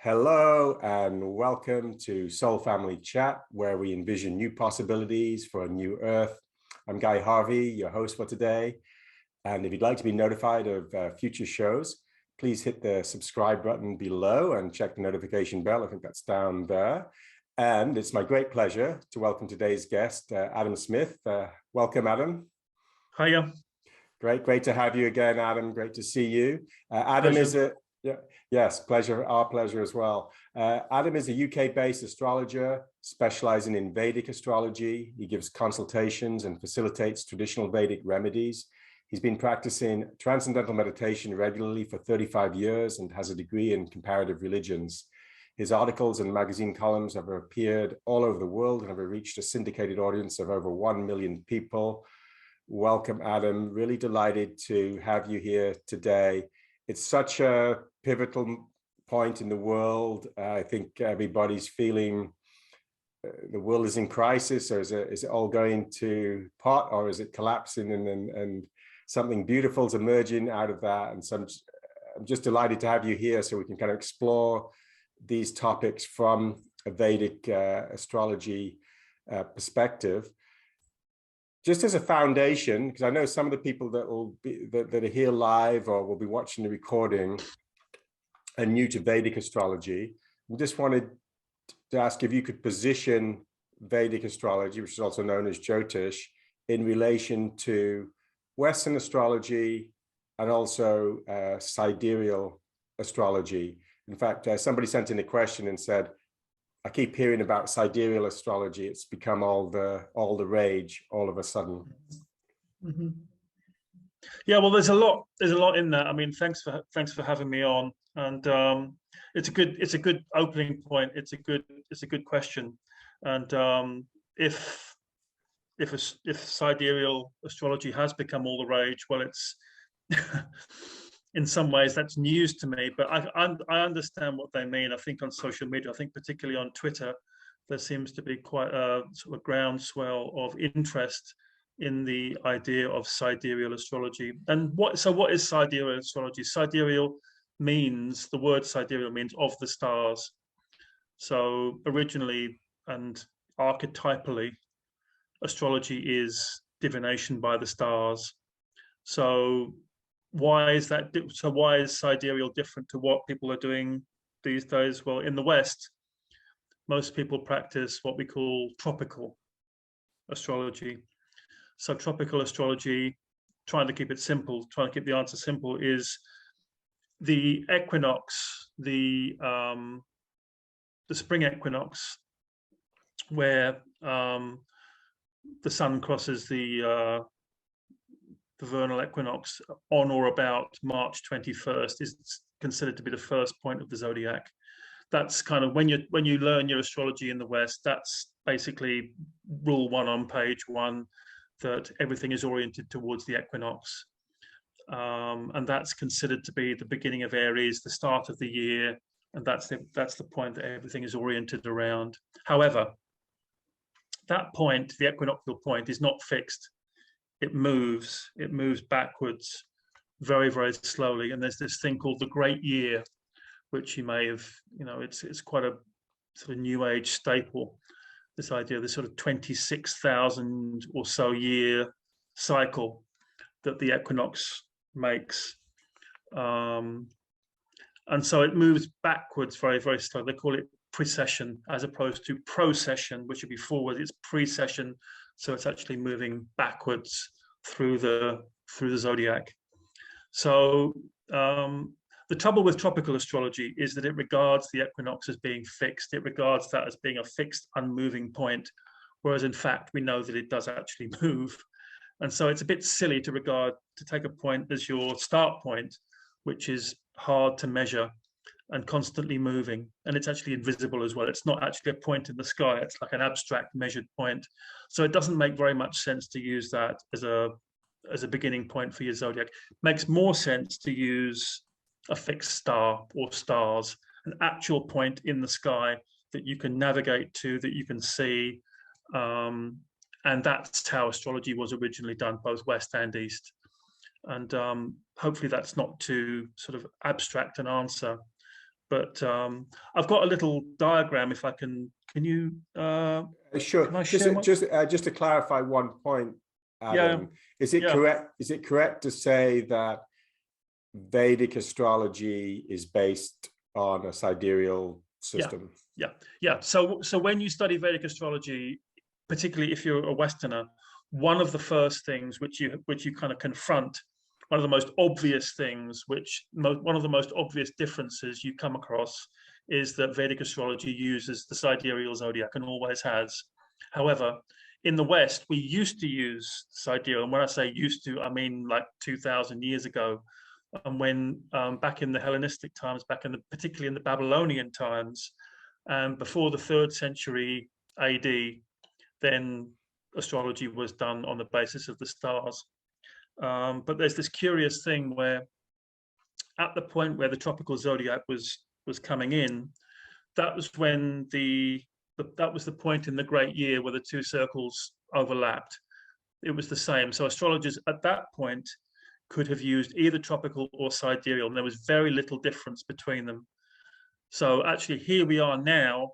Hello and welcome to Soul Family Chat, where we envision new possibilities for a new Earth. I'm Guy Harvey, your host for today. And if you'd like to be notified of future shows, please hit the subscribe button below and check the notification bell. I think that's down there. And it's my great pleasure to welcome today's guest, Adam Smith. Welcome, Adam. Hiya. Great to have you again, Adam. Great to see you. Adam is a Yes, pleasure. Our pleasure as well. Adam is a UK-based astrologer specializing in Vedic astrology. He gives consultations and facilitates traditional Vedic remedies. He's been practicing Transcendental Meditation regularly for 35 years and has a degree in Comparative Religions. His articles and magazine columns have appeared all over the world and have reached a syndicated audience of over 1 million people. Welcome, Adam. Really delighted to have you here today. It's such a pivotal point in the world. I think everybody's feeling the world is in crisis, or is it all going to pot, or is it collapsing, and something beautiful is emerging out of that. And so I'm just delighted to have you here so we can kind of explore these topics from a Vedic astrology perspective. Just as a foundation, because I know some of the people that are here live or will be watching the recording are new to Vedic astrology. I just wanted to ask if you could position Vedic astrology, which is also known as Jyotish, in relation to Western astrology and also sidereal astrology. In fact, somebody sent in a question and said, I keep hearing about sidereal astrology. It's become all the rage all of a sudden. Mm-hmm. Yeah, well, there's a lot in that. I mean, thanks for having me on, and it's a good opening point. It's a good question, and if sidereal astrology has become all the rage, well, it's in some ways that's news to me, but I understand what they mean. I think on social media, I think particularly on Twitter, there seems to be quite a sort of groundswell of interest in the idea of sidereal astrology. And what is sidereal astrology? Sidereal means, the word sidereal means of the stars. So originally and archetypally, astrology is divination by the stars. So why is that? So why is sidereal different to what people are doing these days? Well, in the West, most people practice what we call tropical astrology. So tropical astrology, trying to keep it simple, trying to keep the answer simple, is the equinox, the spring equinox, where the sun crosses the vernal equinox on or about March 21st, is considered to be the first point of the zodiac. That's kind of when you learn your astrology in the West, that's basically rule one on page one, that everything is oriented towards the equinox. And that's considered to be the beginning of Aries, the start of the year, and that's the point that everything is oriented around. However, that point, the equinoctial point, is not fixed. It moves backwards very, very slowly. And there's this thing called the Great Year, which you may have, it's quite a sort of new age staple. This idea of this sort of 26,000 or so year cycle that the equinox makes. And so it moves backwards very, very slowly. They call it precession as opposed to procession, which would be forward. It's precession. So it's actually moving backwards through the zodiac. So the trouble with tropical astrology is that it regards the equinox as being fixed. It regards that as being a fixed, unmoving point, whereas in fact we know that it does actually move. And so it's a bit silly to take a point as your start point, which is hard to measure and constantly moving, and it's actually invisible as well. It's not actually a point in the sky, it's like an abstract measured point. So it doesn't make very much sense to use that as a beginning point for your zodiac. It makes more sense to use a fixed star or stars, an actual point in the sky that you can navigate to, that you can see. And that's how astrology was originally done, both West and East. And hopefully that's not too sort of abstract an answer. But I've got a little diagram. If I can you? Sure. Can I share Just to clarify one point, Adam. Is it correct? Is it correct to say that Vedic astrology is based on a sidereal system? Yeah. So when you study Vedic astrology, particularly if you're a Westerner, one of the first things which you kind of confront, one of the most obvious things, one of the most obvious differences you come across, is that Vedic astrology uses the sidereal zodiac and always has. However, in the West, we used to use sidereal, and when I say used to, I mean like 2,000 years ago. And when back in the Hellenistic times, particularly in the Babylonian times, and before the 3rd century AD, then astrology was done on the basis of the stars. But there's this curious thing where, at the point where the tropical zodiac was coming in, that was when that was the point in the great year where the 2 circles overlapped. It was the same. So astrologers at that point could have used either tropical or sidereal, and there was very little difference between them. So actually, here we are now,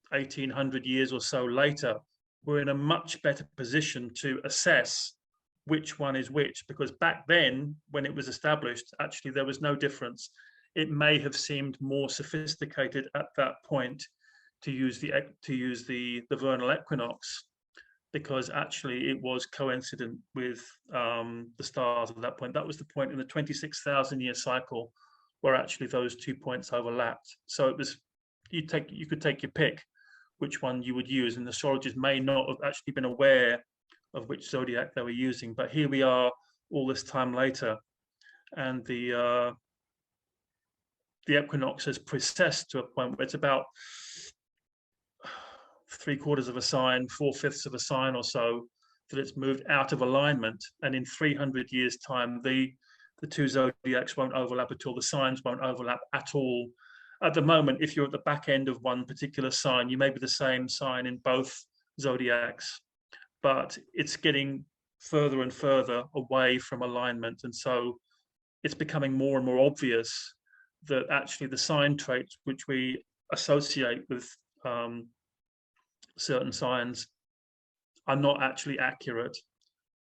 1800 years or so later, we're in a much better position to assess which one is which, because back then, when it was established, actually there was no difference. It may have seemed more sophisticated at that point to use the vernal equinox, because actually it was coincident with the stars at that point. That was the point in the 26,000-year cycle where actually those 2 points overlapped. So it was, you could take your pick which one you would use, and astrologers may not have actually been aware of which zodiac they were using. But here we are all this time later, and the equinox has precessed to a point where it's about 3/4 of a sign, 4/5 of a sign or so, that it's moved out of alignment. And in 300 years' time, the 2 zodiacs won't overlap at all. The signs won't overlap at all. At the moment, if you're at the back end of one particular sign, you may be the same sign in both zodiacs, but it's getting further and further away from alignment. And so it's becoming more and more obvious that actually the sign traits which we associate with certain signs are not actually accurate.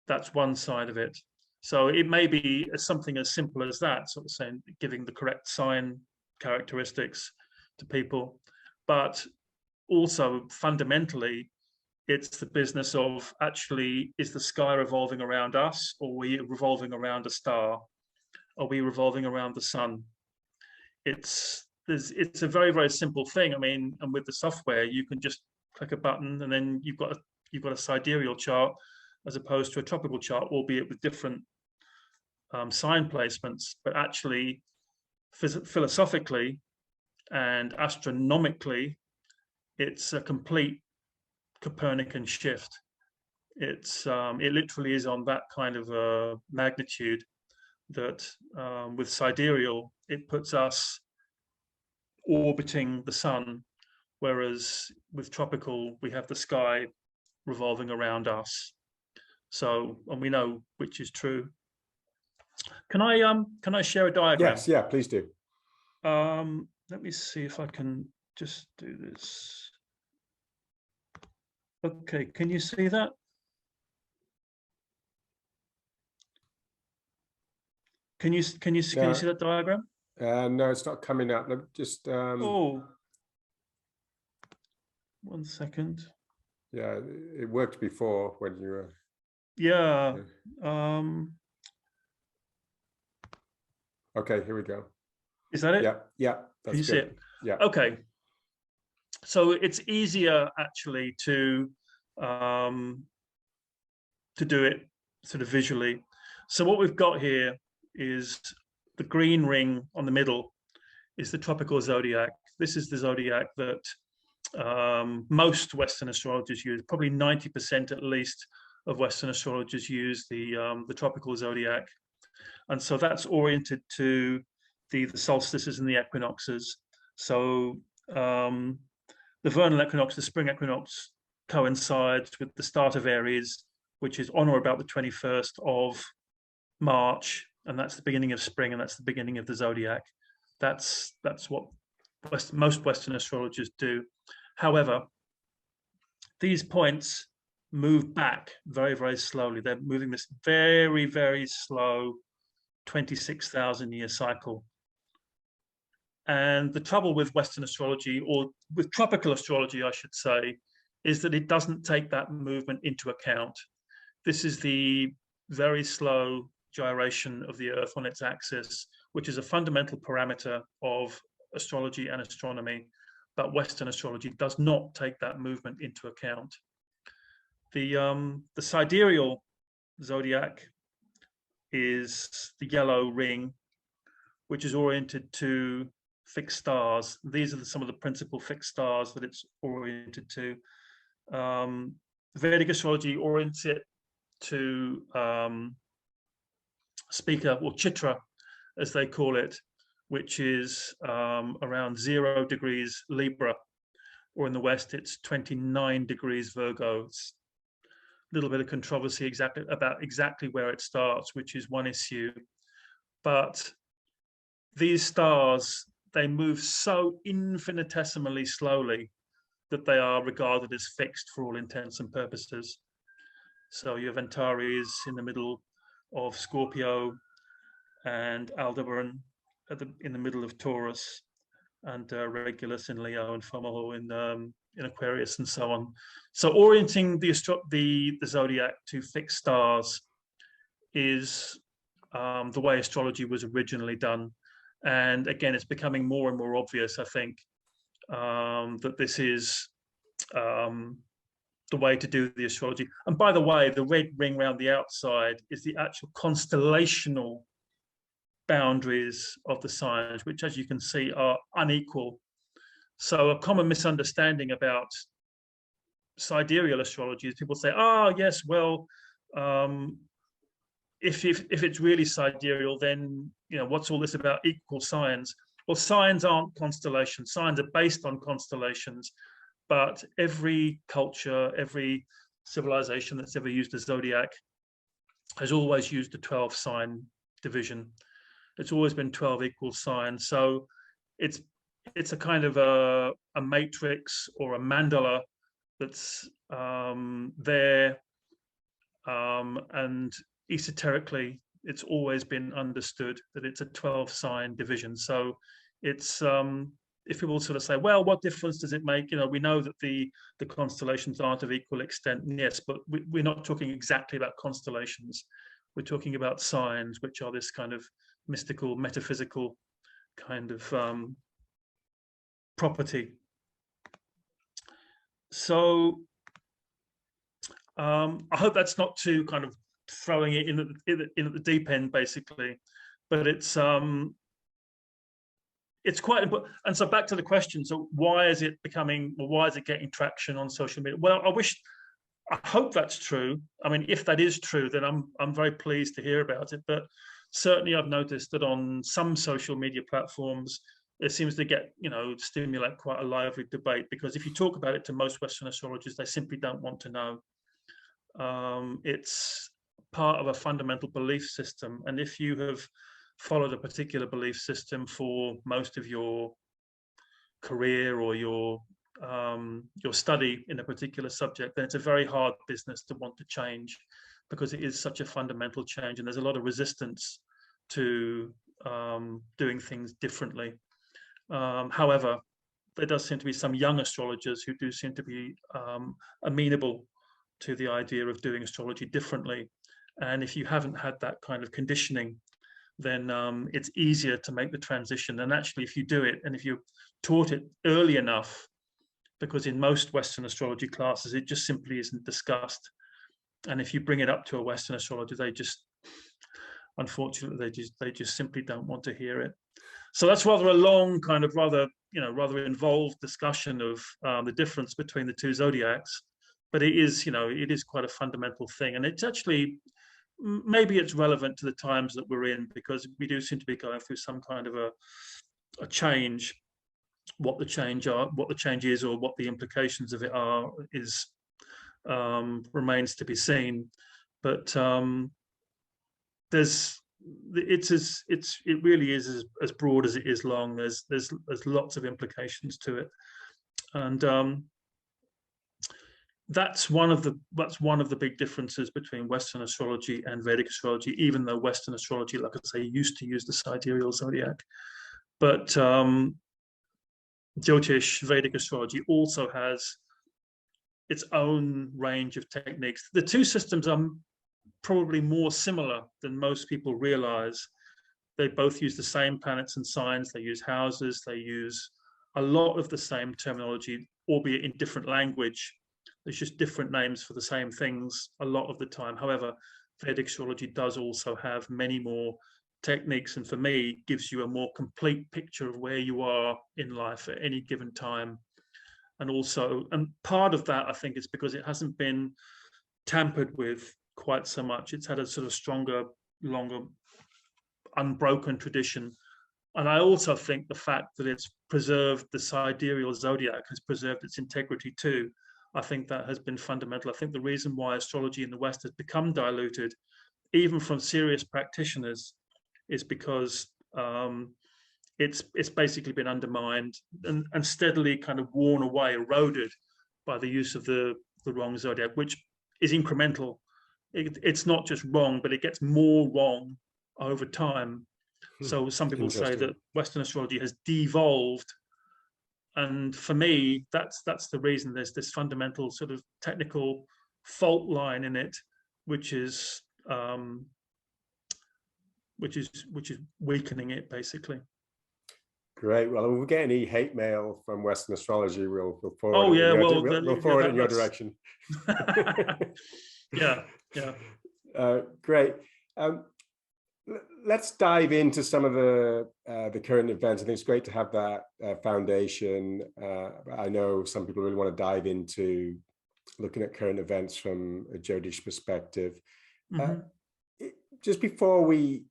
That's one side of it. So it may be something as simple as that, sort of saying, giving the correct sign characteristics to people, but also fundamentally, it's the business of actually, is the sky revolving around us, or are we revolving around a star? Are we revolving around the sun? It's a very, very simple thing. I mean, and with the software, you can just click a button and then you've got a sidereal chart as opposed to a tropical chart, albeit with different sign placements. But actually, philosophically and astronomically, it's a complete Copernican shift. It literally is on that kind of a magnitude that with sidereal, it puts us orbiting the sun, whereas with tropical, we have the sky revolving around us. So, and we know which is true. Can I share a diagram? Yes, yeah, please do. Let me see if I can just do this. Okay, can you see that? Can you see that diagram? No, it's not coming up. Let me just Oh, 1 second. Yeah, it worked before when you were. Yeah. Okay, here we go. Is that it? Yeah. That's Can you see it? Yeah. Okay. So it's easier actually to do it sort of visually. So what we've got here is the green ring on the middle is the tropical zodiac. This is the zodiac that most Western astrologers use. Probably 90% at least of Western astrologers use the tropical zodiac, and so that's oriented to the solstices and the equinoxes. So the vernal equinox, the spring equinox, coincides with the start of Aries, which is on or about the 21st of March, and that's the beginning of spring, and that's the beginning of the zodiac. That's what most Western astrologers do. However, these points move back very, very slowly. They're moving this very, very slow 26,000 year cycle. And the trouble with Western astrology, or with tropical astrology, I should say, is that it doesn't take that movement into account. This is the very slow gyration of the Earth on its axis, which is a fundamental parameter of astrology and astronomy, but Western astrology does not take that movement into account. The sidereal zodiac is the yellow ring, which is oriented to fixed stars. These are some of the principal fixed stars that it's oriented to. Vedic astrology orients it to Speaker, or Chitra, as they call it, which is around 0 degrees Libra, or in the West, it's 29 degrees Virgo. It's a little bit of controversy about exactly where it starts, which is one issue. But these stars, they move so infinitesimally slowly that they are regarded as fixed for all intents and purposes. So you have Antares in the middle of Scorpio, and Aldebaran in the middle of Taurus, and Regulus in Leo, and Fomalhaut in Aquarius, and so on. So orienting the zodiac to fixed stars is the way astrology was originally done. And again, it's becoming more and more obvious, I think, that this is the way to do the astrology. And by the way, the red ring around the outside is the actual constellational boundaries of the signs, which, as you can see, are unequal. So a common misunderstanding about sidereal astrology is people say, "Ah, yes, well, if it's really sidereal, then what's all this about equal signs?" Well, signs aren't constellations. Signs are based on constellations, but every culture, every civilization that's ever used a zodiac has always used a 12-sign division. It's always been 12 equal signs. So it's a kind of a matrix or a mandala that's there, and esoterically, it's always been understood that it's a 12-sign division. So it's if people sort of say, well, what difference does it make? We know that the constellations aren't of equal extent. Yes, but we're not talking exactly about constellations. We're talking about signs, which are this kind of mystical, metaphysical kind of property. So I hope that's not too kind of throwing it in at the deep end, basically, but it's quite important. And so back to the question, so why is it getting traction on social media? Well, I hope that's true. I mean, if that is true, then I'm very pleased to hear about it. But certainly I've noticed that on some social media platforms, it seems to stimulate quite a lively debate, because if you talk about it to most Western astrologers, they simply don't want to know. It's part of a fundamental belief system. And if you have followed a particular belief system for most of your career or your study in a particular subject, then it's a very hard business to want to change, because it is such a fundamental change, and there's a lot of resistance to doing things differently. However, there does seem to be some young astrologers who do seem to be amenable to the idea of doing astrology differently. And if you haven't had that kind of conditioning, then it's easier to make the transition. And actually, if you do it, and if you're taught it early enough, because in most Western astrology classes, it just simply isn't discussed. And if you bring it up to a Western astrologer, unfortunately, they just simply don't want to hear it. So that's rather a long, kind of rather involved discussion of the difference between the two zodiacs. But it is quite a fundamental thing. And it's actually, maybe it's relevant to the times that we're in, because we do seem to be going through some kind of a change. What the change is, or what the implications of it are, remains to be seen. But there's it really is as broad as it is long. There's lots of implications to it, and that's one of the big differences between Western astrology and Vedic astrology. Even though Western astrology, like I say, used to use the sidereal zodiac, but Jyotish, Vedic astrology, also has its own range of techniques. The two systems are probably more similar than most people realize. They both use the same planets and signs. They use houses. They use a lot of the same terminology, albeit in different language. There's just different names for the same things a lot of the time. However, Vedic astrology does also have many more techniques, and for me, gives you a more complete picture of where you are in life at any given time. And also, and part of that, I think, is because it hasn't been tampered with quite so much. It's had a sort of stronger, longer, unbroken tradition. And I also think the fact that it's preserved the sidereal zodiac has preserved its integrity too. I think that has been fundamental. I think the reason why astrology in the West has become diluted, even from serious practitioners, is because it's basically been undermined and steadily kind of worn away, eroded by the use of the wrong zodiac, which is incremental. It's not just wrong, but it gets more wrong over time. So some people say that Western astrology has devolved. And for me, that's the reason. There's this fundamental sort of technical fault line in it, which is weakening it, basically. Great. Well, if we get any hate mail from Western astrology, we'll forward oh, yeah, we'll forward it in your direction. yeah. Great. Let's dive into some of the current events. I think it's great to have that foundation. I know some people really want to dive into looking at current events from a Jyotish perspective. Just before we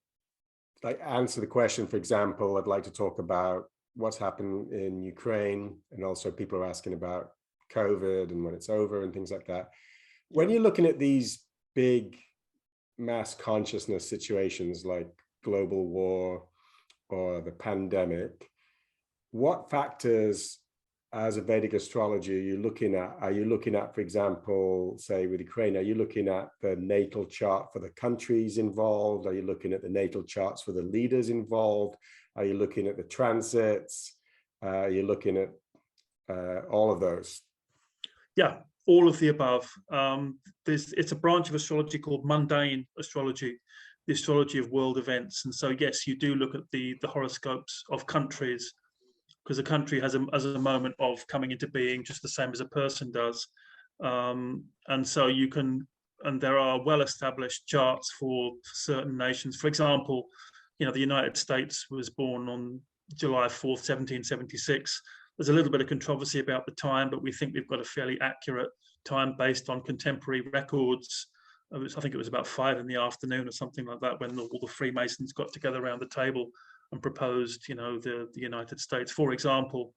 answer the question, for example, I'd like to talk about what's happened in Ukraine, and also people are asking about COVID and when it's over and things like that. When you're looking at these big mass consciousness situations like global war or the pandemic, what factors as a Vedic astrologer are you looking at? Are you looking at, for example, say with Ukraine, are you looking at the natal chart for the countries involved? Are you looking at the natal charts for the leaders involved? Are you looking at the transits? Are you looking at all of those? Yeah, all of the above. It's a branch of astrology called mundane astrology, the astrology of world events. And so, yes, you do look at the horoscopes of countries, because a country has a moment of coming into being just the same as a person does. And so you can, and there are well-established charts for certain nations. For example, the United States was born on July 4th, 1776. There's a little bit of controversy about the time, but we think we've got a fairly accurate time based on contemporary records. I think it was about 5 in the afternoon or something like that when all the Freemasons got together around the table and proposed, the United States. For example,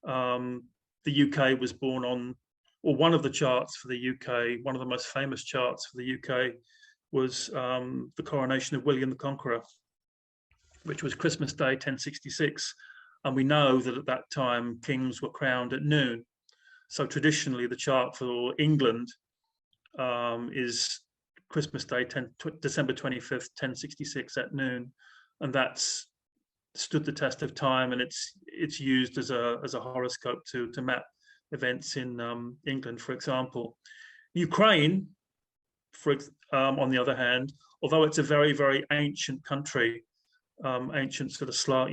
the UK was born on, or one of the charts for the UK, one of the most famous charts for the UK was the coronation of William the Conqueror, which was Christmas Day, 1066. And we know that at that time, kings were crowned at noon. So traditionally, the chart for England is Christmas Day, December 25th, 1066 at noon. And that's stood the test of time, and it's used as a horoscope to map events in England, for example. Ukraine, on the other hand, although it's a very, very ancient country, ancient sort of Slav,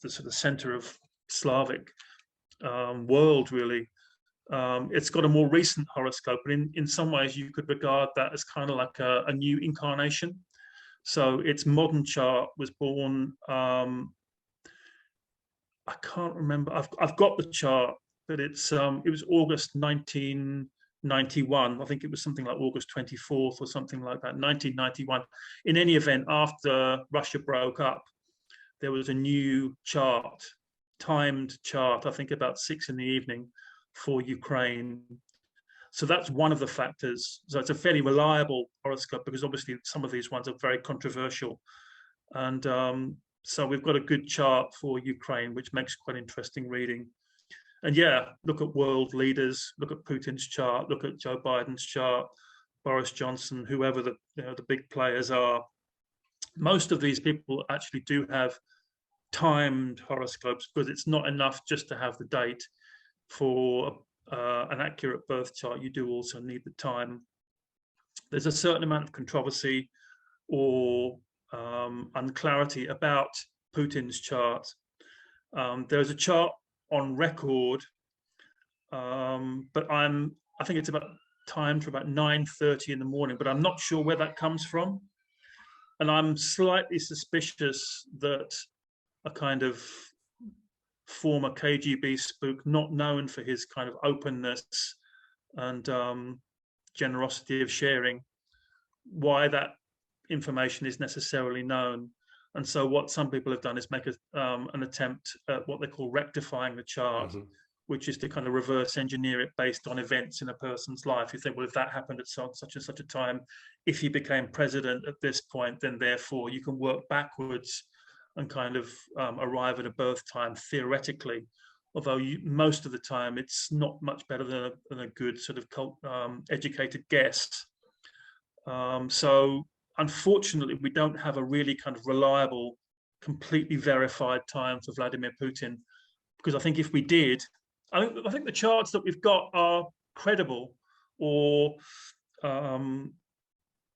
the sort of center of Slavic world, really. It's got a more recent horoscope, and in some ways you could regard that as kind of like a new incarnation. So its modern chart was born, I can't remember, I've got the chart, but it was August 1991. I think it was something like August 24th or something like that, 1991. In any event, after Russia broke up, there was a new chart, timed chart, I think about 6 in the evening for Ukraine. So that's one of the factors. So it's a fairly reliable horoscope, because obviously some of these ones are very controversial. And so we've got a good chart for Ukraine, which makes quite interesting reading. And yeah, look at world leaders, look at Putin's chart, look at Joe Biden's chart, Boris Johnson, whoever the the big players are. Most of these people actually do have timed horoscopes, because it's not enough just to have the date for an accurate birth chart. You do also need the time. There's a certain amount of controversy or unclarity about Putin's chart. There's a chart on record, but I think it's about timed for about 9:30 in the morning, but I'm not sure where that comes from. And I'm slightly suspicious that a kind of former KGB spook, not known for his kind of openness and generosity of sharing, why that information is necessarily known. And so what some people have done is make an attempt at what they call rectifying the chart, which is to kind of reverse engineer it based on events in a person's life. You think, well, if that happened at such and such a time, if he became president at this point, then therefore you can work backwards and kind of arrive at a birth time theoretically. Although most of the time it's not much better than a good sort of educated guess. So unfortunately, we don't have a really kind of reliable, completely verified time for Vladimir Putin, because I think if we did, I think the charts that we've got are credible, or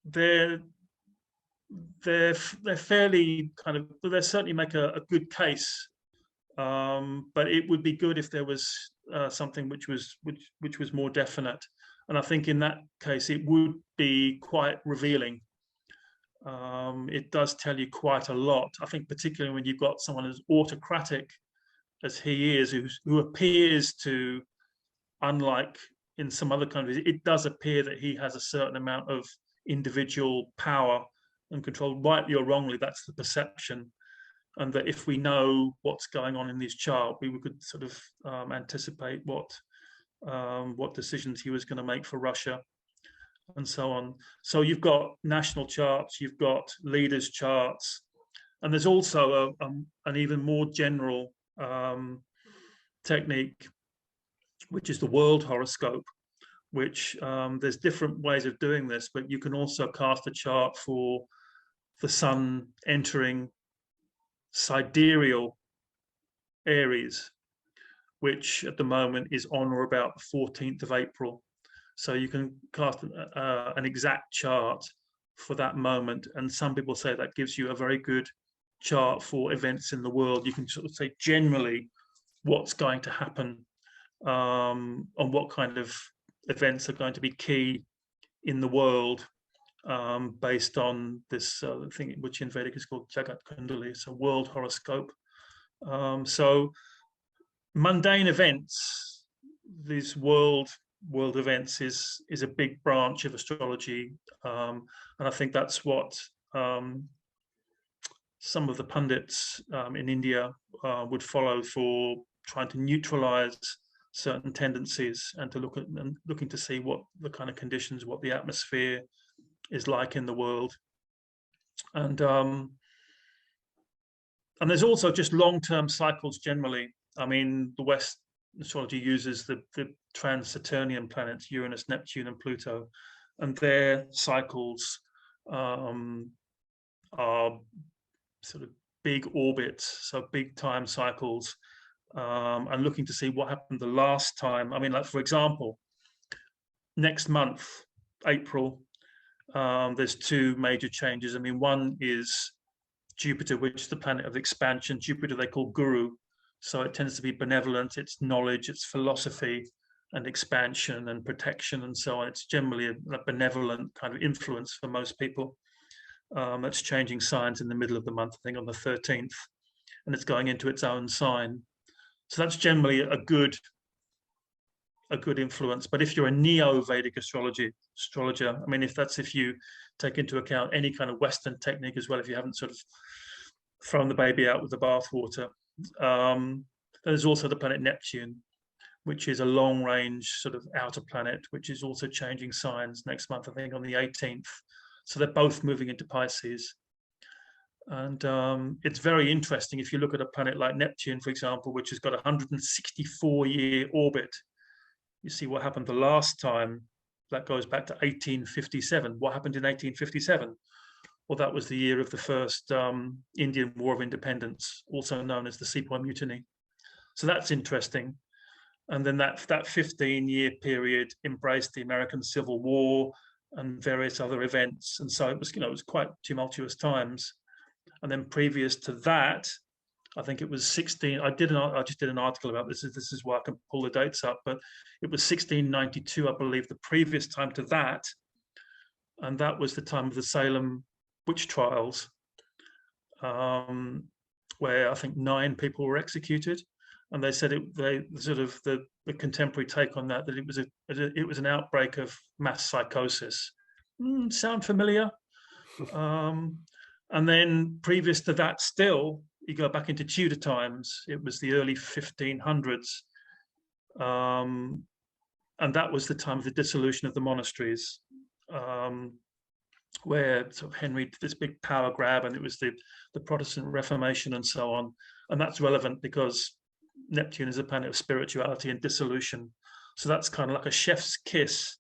they're fairly kind of, they certainly make a good case, but it would be good if there was something which was more definite. And I think in that case it would be quite revealing. It does tell you quite a lot. I think particularly when you've got someone as autocratic as he is, who appears to, unlike in some other countries, it does appear that he has a certain amount of individual power and control. Rightly or wrongly, that's the perception. And that if we know what's going on in this chart, we could sort of anticipate what decisions he was going to make for Russia and so on. So you've got national charts, you've got leaders charts, and there's also an even more general technique, which is the world horoscope, which there's different ways of doing this, but you can also cast a chart for the sun entering sidereal Aries, which at the moment is on or about the 14th of April. So you can cast an exact chart for that moment. And some people say that gives you a very good chart for events in the world. You can sort of say generally what's going to happen, on what kind of events are going to be key in the world, based on this thing which in Vedic is called Jagat Kundali. It's a world horoscope. So mundane events, these world events, is a big branch of astrology, and I think that's what some of the pundits in India would follow for trying to neutralize certain tendencies and to looking to see what the kind of conditions, what the atmosphere is like in the world. And there's also just long-term cycles generally. I mean, the West astrology uses the trans-Saturnian planets, Uranus, Neptune, and Pluto, and their cycles are sort of big orbits, so big time cycles, and looking to see what happened the last time. I mean, like, for example, next month, April, there's two major changes. I mean, one is Jupiter, which is the planet of expansion. Jupiter they call Guru, so it tends to be benevolent. It's knowledge, it's philosophy, and expansion and protection and so on. It's generally a benevolent kind of influence for most people. That's changing signs in the middle of the month, I think on the 13th, and it's going into its own sign. So that's generally a good influence. But if you're a neo-Vedic astrologer, I mean, if you take into account any kind of Western technique as well, if you haven't sort of thrown the baby out with the bathwater, there's also the planet Neptune, which is a long-range sort of outer planet, which is also changing signs next month, I think on the 18th. So they're both moving into Pisces. And it's very interesting if you look at a planet like Neptune, for example, which has got a 164-year orbit. You see what happened the last time. That goes back to 1857. What happened in 1857? Well, that was the year of the first Indian War of Independence, also known as the Sepoy Mutiny. So that's interesting. And then that 15-year period embraced the American Civil War and various other events. And so it was, it was quite tumultuous times. And then previous to that, I think it was 16. I just did an article about this. This is why I can pull the dates up. But it was 1692, I believe, the previous time to that, and that was the time of the Salem witch trials, where I think 9 people were executed. And they said the contemporary take on that it was an outbreak of mass psychosis. Sound familiar? And then previous to that, still, you go back into Tudor times, it was the early 1500s. And that was the time of the dissolution of the monasteries, where sort of Henry did this big power grab, and it was the Protestant Reformation and so on. And that's relevant because Neptune is a planet of spirituality and dissolution. So that's kind of like a chef's kiss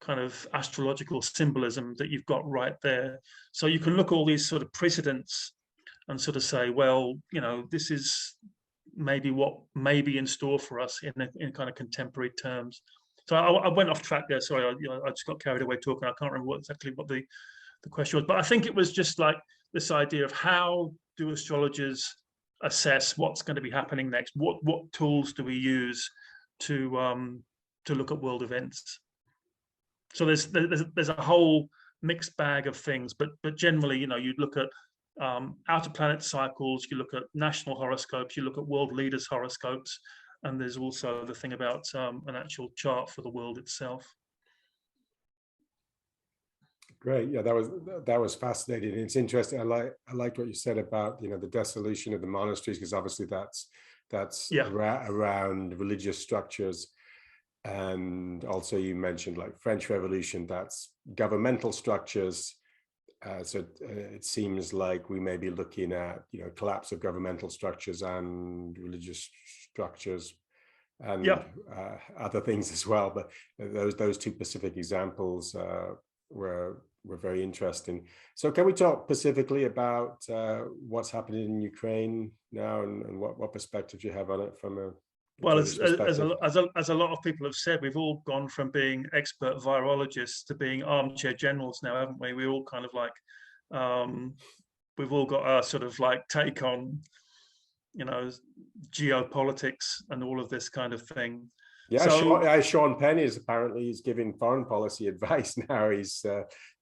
kind of astrological symbolism that you've got right there. So you can look at all these sort of precedents and sort of say, well, this is maybe what may be in store for us in kind of contemporary terms. So I went off track there. Sorry, I just got carried away talking. I can't remember exactly what the question was, but I think it was just like this idea of how do astrologers assess what's going to be happening next? What tools do we use to look at world events? So there's a whole mixed bag of things, but generally, you'd look at outer planet cycles, you look at national horoscopes, you look at world leaders' horoscopes, and there's also the thing about an actual chart for the world itself. Great, yeah, that was fascinating. It's interesting. I liked what you said about the dissolution of the monasteries, because obviously that's around religious structures. And also you mentioned like French Revolution, that's governmental structures. So it seems like we may be looking at collapse of governmental structures and religious structures and other things as well. But those 2 specific examples were very interesting. So can we talk specifically about what's happening in Ukraine now, and what perspective you have on it from a well, as a lot of people have said, we've all gone from being expert virologists to being armchair generals now, haven't we? We all kind of like, we've all got our sort of like take on, geopolitics and all of this kind of thing. Yeah, so, Sean Penn he's giving foreign policy advice now.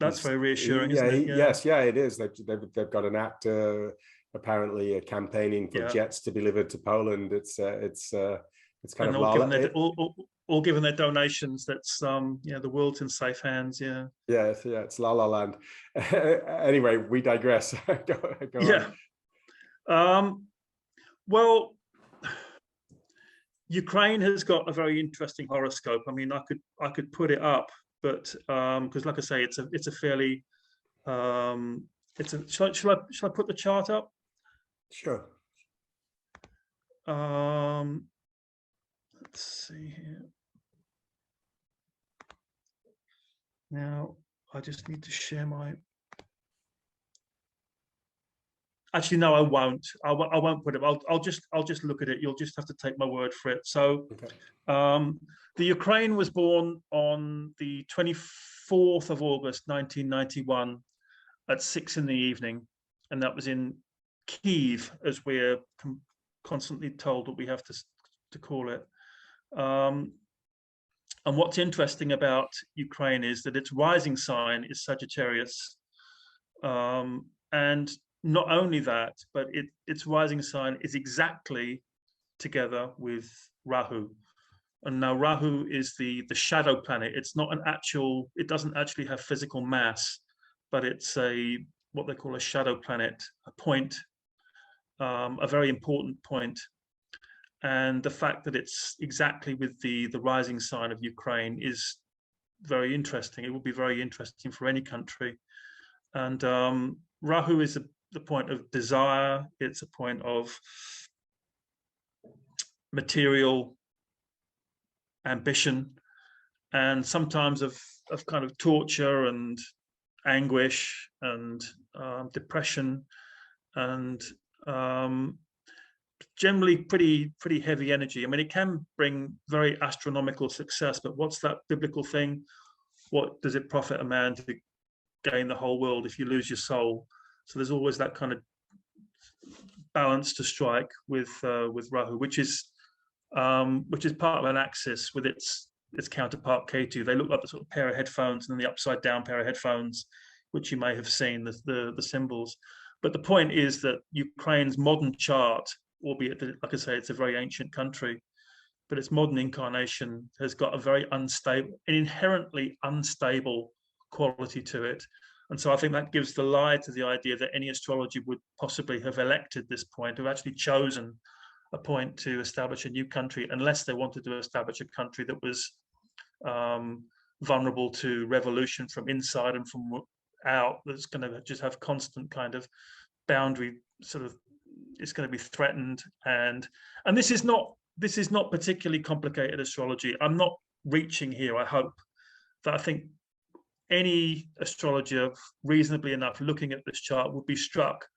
That's very reassuring, isn't it? Yes, it is. They've got an actor apparently campaigning for jets to be delivered to Poland. It's kind of all given their donations. That's the world's in safe hands. It's la la land. Anyway, we digress. Go on. Well, Ukraine has got a very interesting horoscope. I mean, I could put it up, but because like I say, it's a fairly shall I put the chart up? Sure. Let's see here. Now I just need to share my. Actually, no, I won't. I won't put it. I'll just look at it. You'll just have to take my word for it. So, the Ukraine was born on the 24th of August, 1991, at 6 in the evening, and that was in Kyiv, as we're constantly told that we have to call it. And what's interesting about Ukraine is that its rising sign is Sagittarius, and not only that, but its rising sign is exactly together with Rahu. And now Rahu is the shadow planet. It's not an actual, it doesn't actually have physical mass, but it's what they call a shadow planet, a point, a very important point. And the fact that it's exactly with the rising sign of Ukraine is very interesting. It will be very interesting for any country. And Rahu is the point of desire. It's a point of material ambition, and sometimes of kind of torture and anguish and depression, and generally pretty heavy energy. I mean, it can bring very astronomical success, but what's that biblical thing? What does it profit a man to gain the whole world if you lose your soul? So there's always that kind of balance to strike with Rahu, which is part of an axis with its counterpart Ketu. They look like the sort of pair of headphones, and then the upside down pair of headphones, which you may have seen the symbols. But the point is that Ukraine's modern chart, albeit that, like I say, it's a very ancient country, but its modern incarnation has got a very unstable, an inherently unstable quality to it. And so I think that gives the lie to the idea that any astrology would possibly have elected this point, have actually chosen a point to establish a new country, unless they wanted to establish a country that was vulnerable to revolution from inside and from out, that's going to just have constant kind of boundary, sort of, it's going to be threatened. And this is not particularly complicated astrology. I'm not reaching here. I hope that I think any astrologer reasonably enough looking at this chart would be struck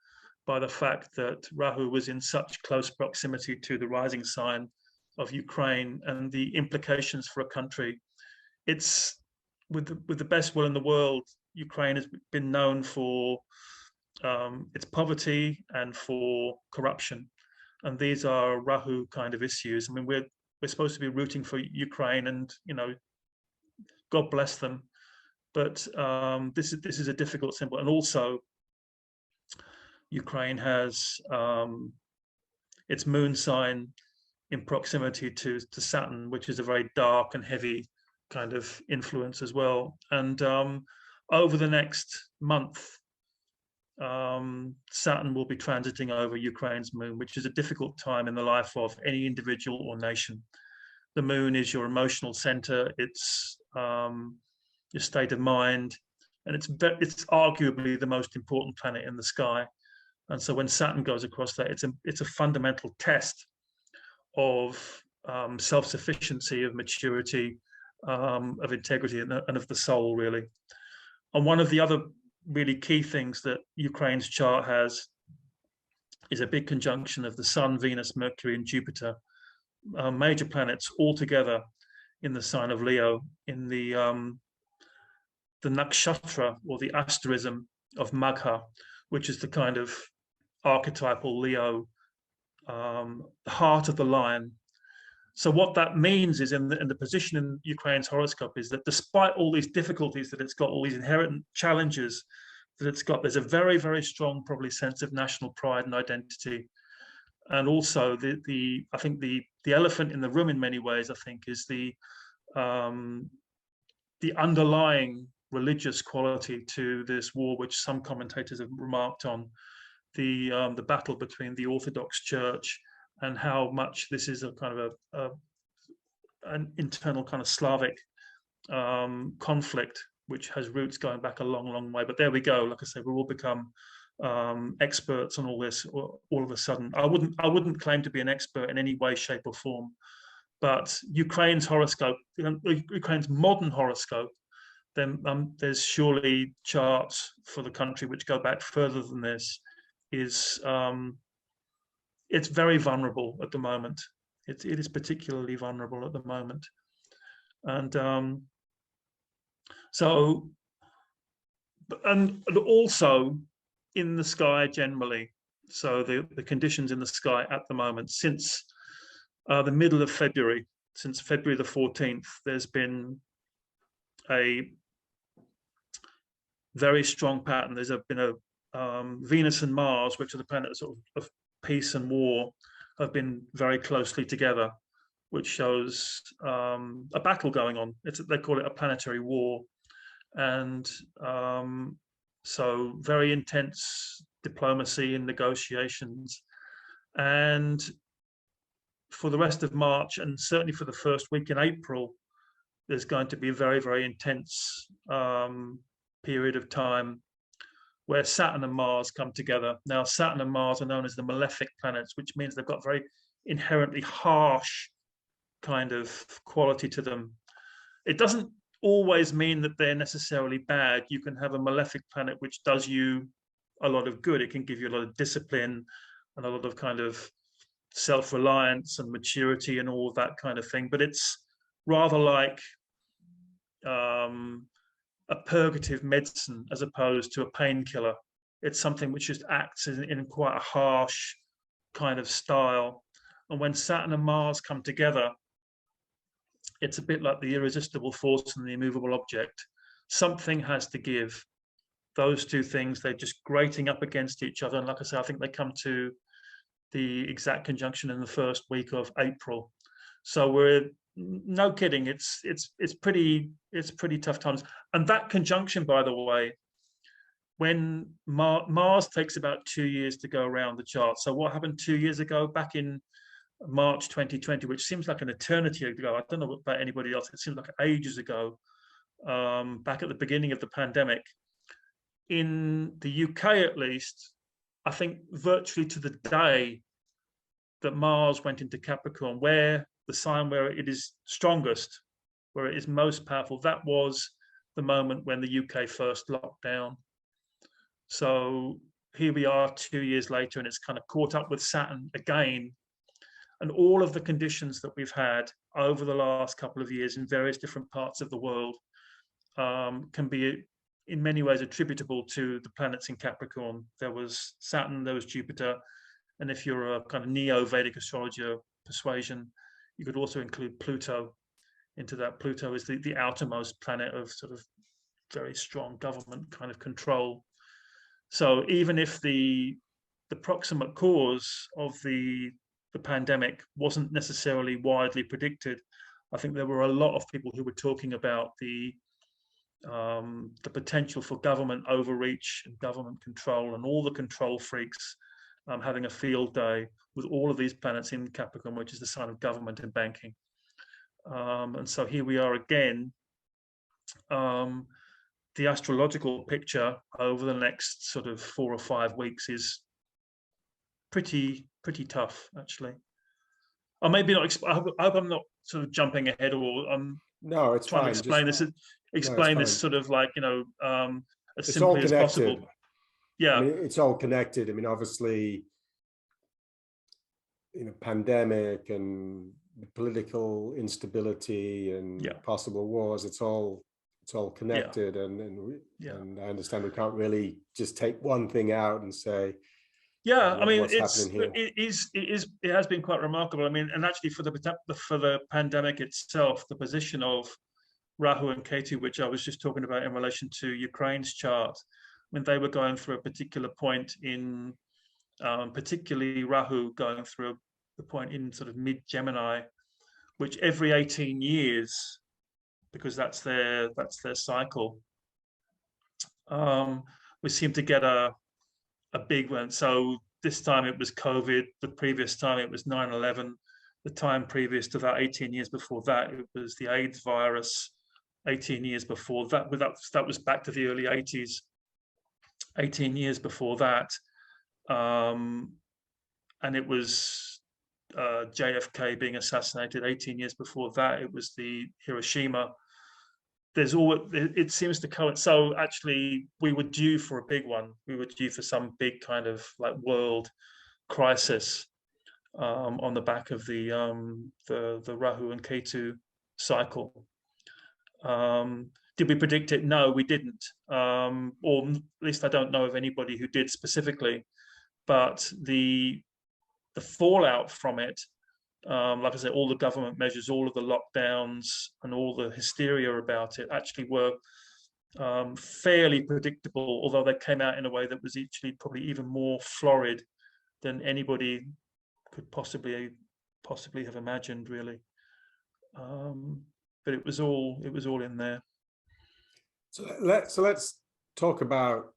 by the fact that Rahu was in such close proximity to the rising sign of Ukraine and the implications for a country. It's with the best will in the world, Ukraine has been known for its poverty and for corruption, and these are Rahu kind of issues. I mean, we're supposed to be rooting for Ukraine, and God bless them, but this is a difficult symbol. And also, Ukraine has its moon sign in proximity to Saturn, which is a very dark and heavy kind of influence as well. And over the next month, Saturn will be transiting over Ukraine's moon, which is a difficult time in the life of any individual or nation. The moon is your emotional center, it's your state of mind, and it's arguably the most important planet in the sky. And so when Saturn goes across that, it's a fundamental test of self-sufficiency, of maturity, of integrity, and of the soul, really. And one of the other really key things that Ukraine's chart has is a big conjunction of the Sun, Venus, Mercury, and Jupiter, major planets all together in the sign of Leo, in the nakshatra, or the asterism of Magha, which is the kind of archetypal Leo, the heart of the lion. So what that means is, in the position in Ukraine's horoscope, is that despite all these difficulties that it's got, all these inherent challenges that it's got, there's a very, very strong, probably, sense of national pride and identity. And also I think the elephant in the room in many ways, I think, is the underlying religious quality to this war, which some commentators have remarked on, the battle between the Orthodox Church, and how much this is a kind of an internal kind of Slavic conflict, which has roots going back a long, long way. But there we go. Like I say, we've all become experts on all this all of a sudden. I wouldn't claim to be an expert in any way, shape, or form. But Ukraine's horoscope, Ukraine's modern horoscope, then there's surely charts for the country which go back further than this. It's very vulnerable at the moment. It is particularly vulnerable at the moment. And and also in the sky generally. So the conditions in the sky at the moment, since the middle of February, since February the 14th, there's been a very strong pattern. There's been a Venus and Mars, which are the planets of peace and war, have been very closely together, which shows a battle going on. They call it a planetary war. And so very intense diplomacy and negotiations. And for the rest of March, and certainly for the first week in April, there's going to be a very, very intense period of time where Saturn and Mars come together. Now, Saturn and Mars are known as the malefic planets, which means they've got very inherently harsh kind of quality to them. It doesn't always mean that they're necessarily bad. You can have a malefic planet which does you a lot of good. It can give you a lot of discipline and a lot of kind of self-reliance and maturity and all of that kind of thing. But it's rather like a purgative medicine as opposed to a painkiller. It's something which just acts in quite a harsh kind of style. And when Saturn and Mars come together, it's a bit like the irresistible force and the immovable object. Something has to give. Those two things, they're just grating up against each other. And like I say, I think they come to the exact conjunction in the first week of April. So we're, no kidding, it's pretty tough times. And that conjunction, by the way, when Mars takes about 2 years to go around the chart. So what happened 2 years ago, back in March 2020, which seems like an eternity ago. I don't know about anybody else. It seems like ages ago, back at the beginning of the pandemic. In the UK, at least, I think virtually to the day that Mars went into Capricorn, where the sign where it is strongest, where it is most powerful, that was the moment when the UK first locked down. So here we are 2 years later, and it's kind of caught up with Saturn again. And all of the conditions that we've had over the last couple of years in various different parts of the world can be in many ways attributable to the planets in Capricorn. There was Saturn, there was Jupiter, and if you're a kind of neo-Vedic astrologer persuasion, you could also include Pluto into that. Pluto is the outermost planet of sort of very strong government kind of control. So even if the proximate cause of the pandemic wasn't necessarily widely predicted, I think there were a lot of people who were talking about the potential for government overreach and government control, and all the control freaks having a field day with all of these planets in Capricorn, which is the sign of government and banking. And so here we are again. The astrological picture over the next sort of 4 or 5 weeks is pretty tough, actually. Or maybe not. I hope I'm not sort of jumping ahead, or no, it's trying fine. to explain this sort of like, as simply as possible. Yeah, I mean, it's all connected. I mean, obviously, pandemic and the political instability and possible wars. It's all connected, and I understand we can't really just take one thing out and say. Yeah, I mean, it has been quite remarkable. I mean, and actually for the pandemic itself, the position of Rahu and Ketu, which I was just talking about in relation to Ukraine's chart, when they were going through a particular point in, particularly Rahu going through the point in sort of mid-Gemini, which every 18 years, because that's their cycle, we seem to get a big one. So this time it was COVID, the previous time it was 9/11, the time previous to that, 18 years before that, it was the AIDS virus, 18 years before that, that was back to the early 80s, 18 years before that. And it was JFK being assassinated 18 years before that. It was the Hiroshima. It seems to coincide. So actually we were due for a big one. We were due for some big kind of like world crisis on the back of the Rahu and Ketu cycle. Did we predict it? No, we didn't. Or at least I don't know of anybody who did specifically. But the fallout from it, like I said, all the government measures, all of the lockdowns and all the hysteria about it actually were fairly predictable, although they came out in a way that was actually probably even more florid than anybody could possibly have imagined, really. But it was all in there. So let's talk about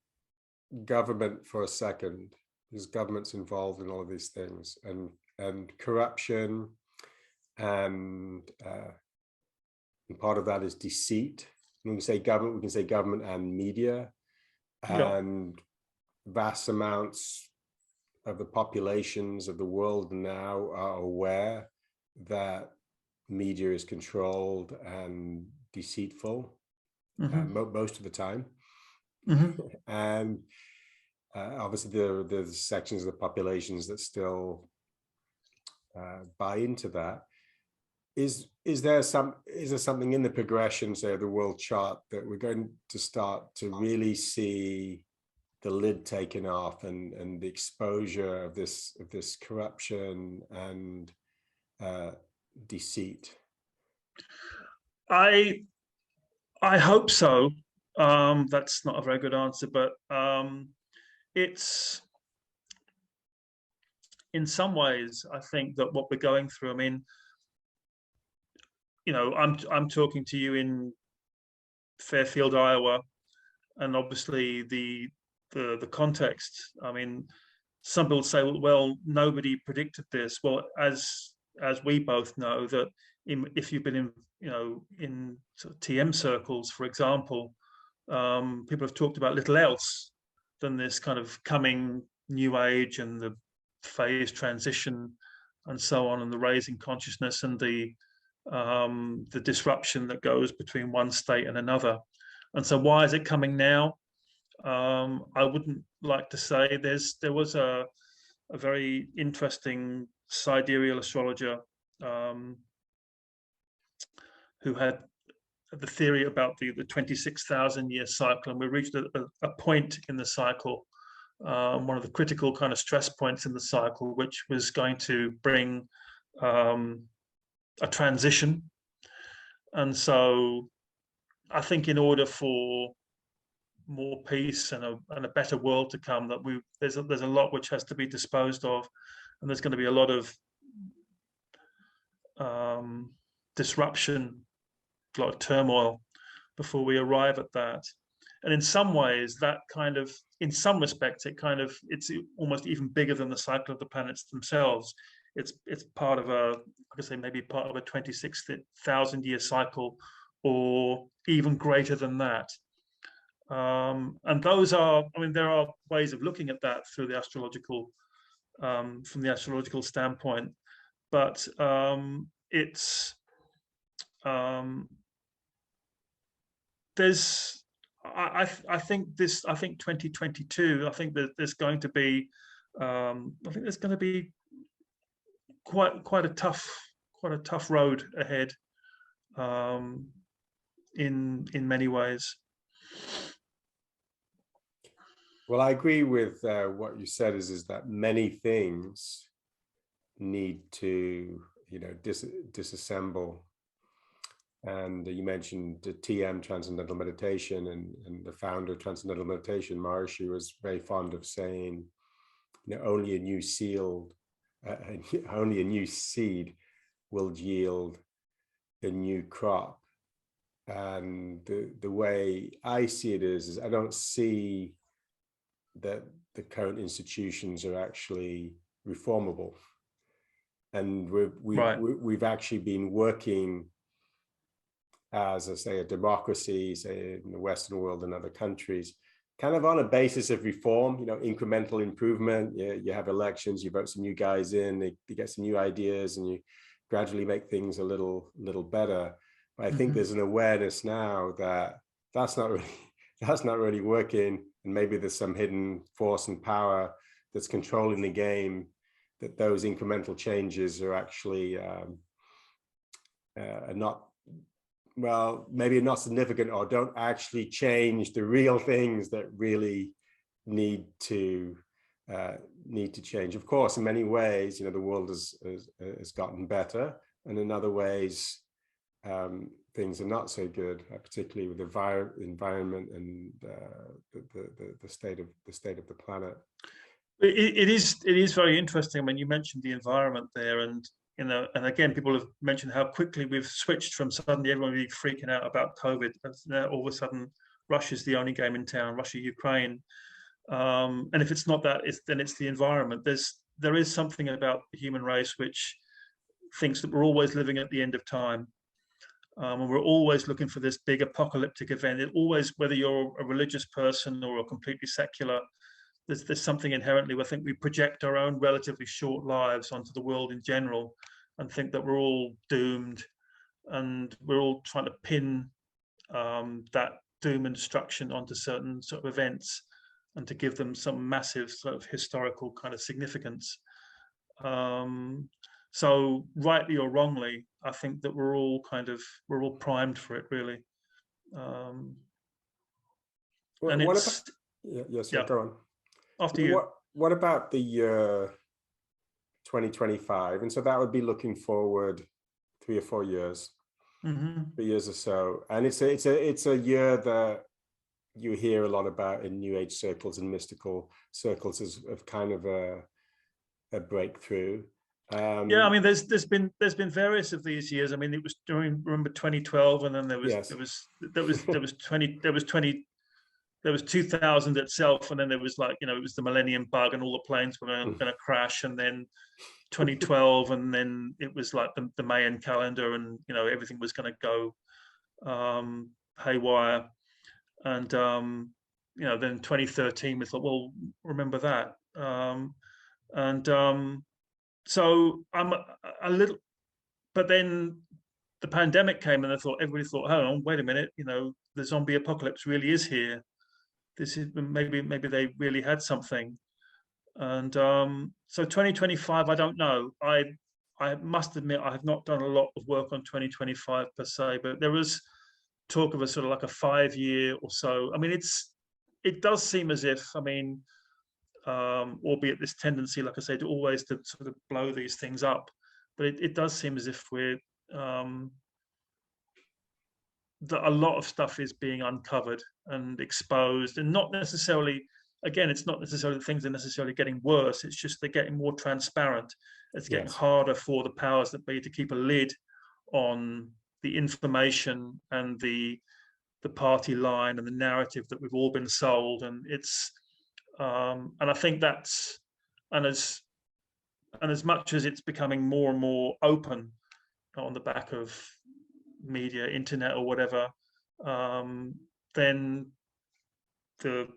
government for a second, because government's involved in all of these things, and corruption, and part of that is deceit. When we say government, we can say government and media, and vast amounts of the populations of the world now are aware that media is controlled and deceitful most of the time. And obviously there's sections of the populations that still buy into that. Is there something in the progression, say, of the world chart that we're going to start to really see the lid taken off and the exposure of this corruption and deceit? I hope so. That's not a very good answer, but it's, in some ways, I think that what we're going through, I mean, you know, I'm talking to you in Fairfield, Iowa, and obviously the context. I mean, some people say, well, nobody predicted this. Well, as we both know, that if you've been in, you know, in sort of TM circles, for example, people have talked about little else than this kind of coming new age and the phase transition and so on, and the raising consciousness and the disruption that goes between one state and another. And so why is it coming now? I wouldn't like to say. There was a very interesting sidereal astrologer who had the theory about the 26,000 year cycle, and we reached a point in the cycle, one of the critical kind of stress points in the cycle, which was going to bring a transition. And so I think in order for more peace and a better world to come, that there's a lot which has to be disposed of, and there's going to be a lot of disruption, a lot of turmoil before we arrive at that. And in some ways, that kind of, in some respects, it's almost even bigger than the cycle of the planets themselves. It's part of I could say maybe part of a 26,000 year cycle, or even greater than that. And those are, I mean, there are ways of looking at that through the astrological, from the astrological standpoint, but it's there's, I think 2022, I think that there's going to be, quite a tough road ahead, in many ways. Well, I agree with what you said, is that many things need to, you know, disassemble. And you mentioned the TM, Transcendental Meditation, and the founder of Transcendental Meditation, Maharishi, was very fond of saying, you know, only a new seed will yield a new crop. And the way I see it is I don't see that the current institutions are actually reformable. And we've actually been working as, I say, a democracy, say in the Western world and other countries, kind of on a basis of reform, you know, incremental improvement. You have elections, you vote some new guys in, they get some new ideas, and you gradually make things a little better. But I think there's an awareness now that that's not really working, and maybe there's some hidden force and power that's controlling the game, that those incremental changes are actually are not, well, maybe not significant, or don't actually change the real things that really need to change. Of course, in many ways, you know, the world has gotten better, and in other ways, things are not so good, particularly with the environment and the state of the planet. It is very interesting. I mean, you mentioned the environment there, and you know, and again, people have mentioned how quickly we've switched from suddenly everyone being freaking out about COVID, and now all of a sudden Russia's the only game in town, Russia, Ukraine, and if it's not that, then it's the environment. There is something about the human race which thinks that we're always living at the end of time. And we're always looking for this big apocalyptic event. It always, whether you're a religious person or a completely secular there's something inherently, I think we project our own relatively short lives onto the world in general and think that we're all doomed, and we're all trying to pin that doom and destruction onto certain sort of events and to give them some massive sort of historical kind of significance. So rightly or wrongly, I think that we're all primed for it, really. And it's go on. After you. What about the year 2025? And so that would be looking forward 3 or 4 years, 3 years or so. And it's a year that you hear a lot about in New Age circles and mystical circles as of kind of a breakthrough. Yeah, I mean, there's been various of these years. I mean, it was during, remember, 2012, and then there was 2000 itself, and then there was, like, it was the millennium bug, and all the planes were going to crash, and then 2012, and then it was like the Mayan calendar, and everything was going to go haywire, and then 2013 we thought, well, remember that, so I'm a little, but then the pandemic came, and everybody thought, hold on, wait a minute, the zombie apocalypse really is here. This is maybe they really had something. And so 2025, I don't know. I must admit, I have not done a lot of work on 2025 per se, but there was talk of a sort of like a 5-year or so. I mean, it does seem as if, I mean, albeit this tendency, like I said, always to sort of blow these things up, but it does seem as if we're that a lot of stuff is being uncovered and exposed, and not necessarily, again, it's not necessarily things are necessarily getting worse, it's just they're getting more transparent. It's getting harder for the powers that be to keep a lid on the information and the party line and the narrative that we've all been sold. And it's and I think that's, and as much as it's becoming more and more open on the back of media, internet or whatever, then the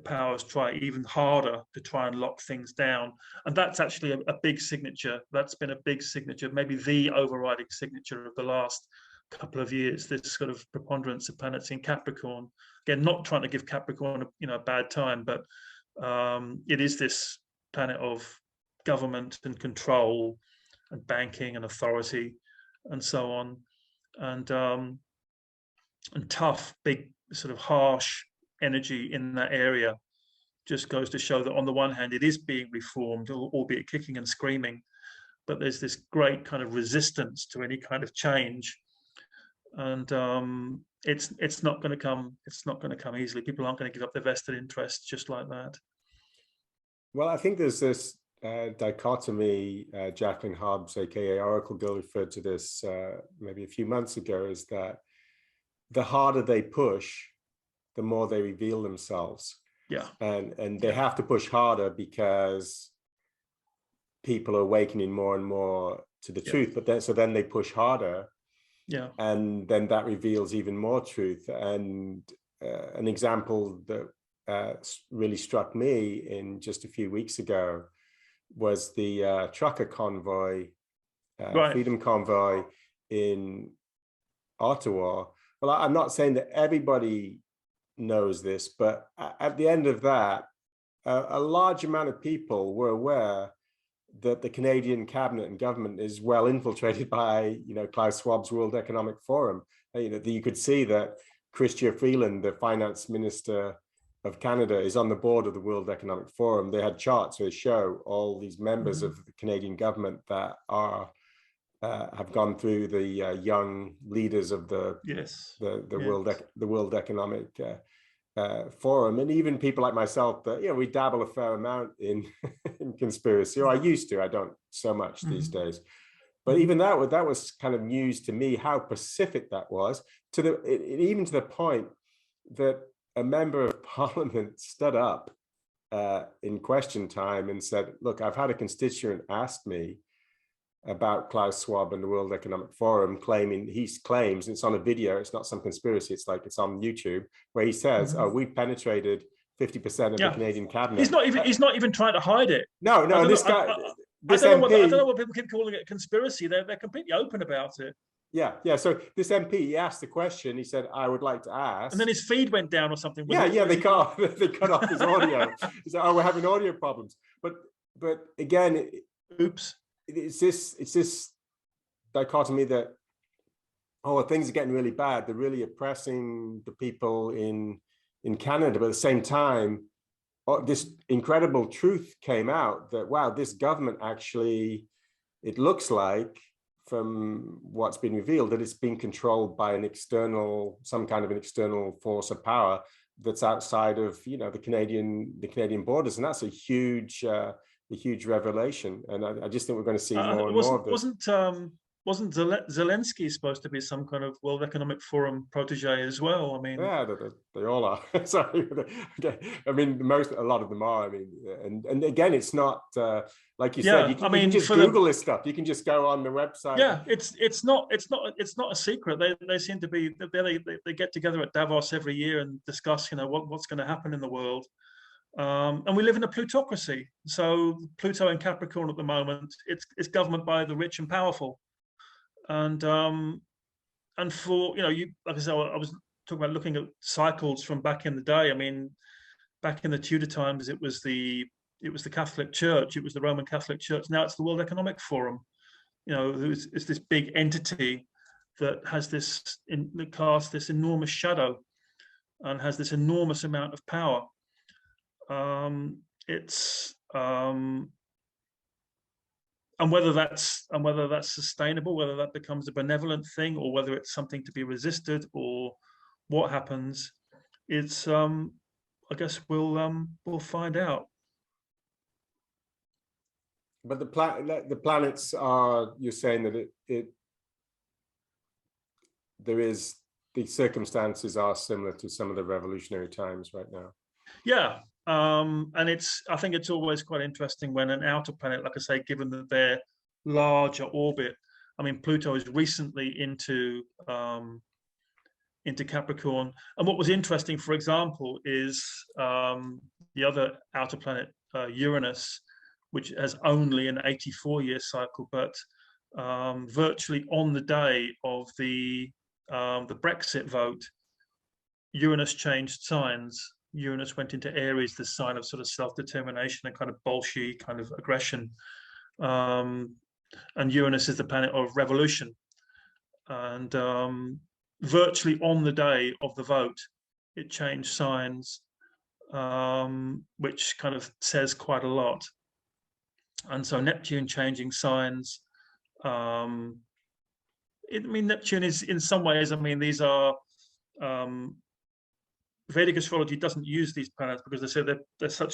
powers try even harder to try and lock things down. And that's actually a big signature. That's been a big signature, maybe the overriding signature of the last couple of years, this sort of preponderance of planets in Capricorn. Again, not trying to give Capricorn a bad time, but it is this planet of government and control and banking and authority and so on, and tough, big, sort of harsh energy in that area. Just goes to show that on the one hand it is being reformed, albeit kicking and screaming, but there's this great kind of resistance to any kind of change, and it's not going to come easily. People aren't going to give up their vested interests just like that. Well, I think there's this dichotomy. Jacqueline Hobbs, aka Oracle Girl, referred to this maybe a few months ago, is that the harder they push, the more they reveal themselves. Yeah. And they have to push harder because people are awakening more and more to the truth. But then they push harder. Yeah. And then that reveals even more truth. And an example that really struck me in just a few weeks ago was the trucker convoy, Freedom Convoy in Ottawa. Well, I'm not saying that everybody knows this, but at the end of that, a large amount of people were aware that the Canadian cabinet and government is well infiltrated by, Klaus Schwab's World Economic Forum. You could see that Chrystia Freeland, the finance minister of Canada, is on the board of the World Economic Forum. They had charts that show all these members of the Canadian government that are have gone through the young leaders of the World Economic Forum, and even people like myself that we dabble a fair amount in in conspiracy, or I used to. I don't so much these days, but even that was kind of news to me, how pacific that was, even to the point that a member of parliament stood up in question time and said, look, I've had a constituent ask me about Klaus Schwab and the World Economic Forum, he claims, it's on a video, it's not some conspiracy, it's on YouTube, where he says, oh, we penetrated 50% of the Canadian cabinet. He's not even trying to hide it. No, and this guy, this I MP, don't know what people keep calling it a conspiracy. They're completely open about it. Yeah. So this MP, he asked the question. He said, "I would like to ask," and then his feed went down or something. They cut off his audio. He said, "Oh, we're having audio problems." But again, oops, it's this dichotomy that, oh, things are getting really bad. They're really oppressing the people in Canada, but at the same time, this incredible truth came out that, wow, this government actually, it looks like, from what's been revealed, that it's being controlled by some kind of an external force of power that's outside of, the Canadian borders, and that's a huge revelation. And I just think we're going to see more and more of this. Wasn't Zelensky supposed to be some kind of World Economic Forum protege as well? I mean, yeah, they all are. Sorry, I mean, a lot of them are. I mean, and again, it's not like you said. You can just Google this stuff. You can just go on the website. Yeah, it's not a secret. They seem to be. They get together at Davos every year and discuss, what's going to happen in the world. And we live in a plutocracy. So Pluto in Capricorn at the moment, it's government by the rich and powerful. And for like I said, I was talking about looking at cycles from back in the day. I mean, back in the Tudor times, it was the Catholic Church, it was the Roman Catholic Church. Now it's the World Economic Forum. It's this big entity that has that casts this enormous shadow and has this enormous amount of power. And whether that's sustainable, whether that becomes a benevolent thing, or whether it's something to be resisted, or what happens, it's I guess we'll find out. But the planets are, you're saying that the circumstances are similar to some of the revolutionary times right now. Yeah. And I think it's always quite interesting when an outer planet, like I say, given that they're larger orbit. I mean, Pluto is recently into Capricorn. And what was interesting, for example, is the other outer planet, Uranus, which has only an 84-year cycle, but virtually on the day of the Brexit vote, Uranus changed signs. Uranus went into Aries, the sign of sort of self-determination and kind of Bolshevik kind of aggression. And Uranus is the planet of revolution. And virtually on the day of the vote, it changed signs, which kind of says quite a lot. And so Neptune changing signs. Neptune is, in some ways, these are Vedic astrology doesn't use these planets because they say they're so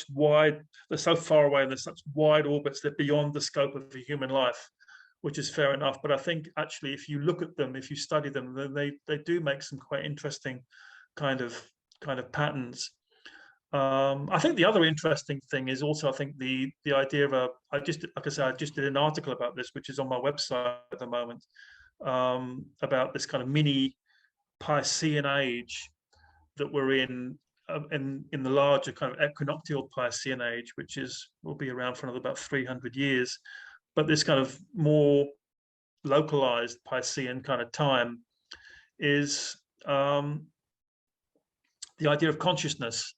far away, and they're such wide orbits, they're beyond the scope of the human life, which is fair enough. But I think actually, if you look at them, if you study them, then they do make some quite interesting kind of patterns. I think the other interesting thing is also, I think the idea of I just did an article about this, which is on my website at the moment, about this kind of mini Piscean age that we're in the larger kind of equinoctial Piscean age, which will be around for another about 300 years. But this kind of more localized Piscean kind of time is the idea of consciousness.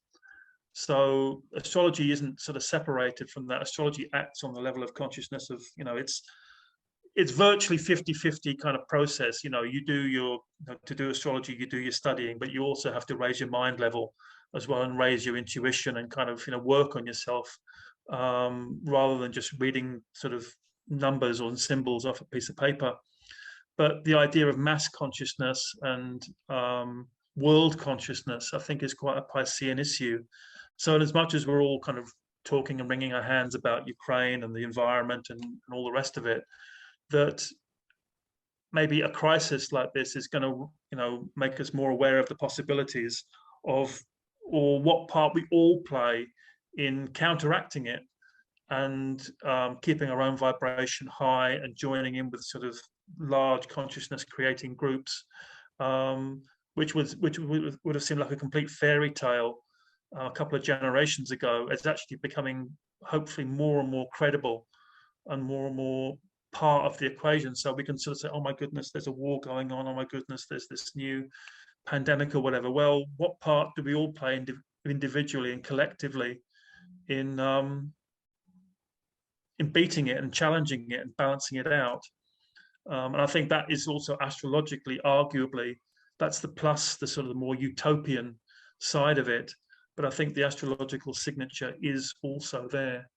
So astrology isn't sort of separated from that. Astrology acts on the level of consciousness of, it's virtually 50-50 kind of process. You do to do astrology, you do your studying, but you also have to raise your mind level as well, and raise your intuition, and kind of, work on yourself, rather than just reading sort of numbers or symbols off a piece of paper. But the idea of mass consciousness and world consciousness, I think, is quite a Piscean issue. So as much as we're all kind of talking and wringing our hands about Ukraine and the environment and all the rest of it, that maybe a crisis like this is going to, make us more aware of the possibilities of, or what part we all play in counteracting it, and keeping our own vibration high and joining in with sort of large consciousness creating groups, which would have seemed like a complete fairy tale a couple of generations ago, is actually becoming hopefully more and more credible and more part of the equation. So we can sort of say, oh my goodness, there's a war going on. Oh my goodness, there's this new pandemic or whatever. Well, what part do we all play individually and collectively in beating it and challenging it and balancing it out? And I think that is also astrologically, arguably, that's the plus, the sort of the more utopian side of it. But I think the astrological signature is also there.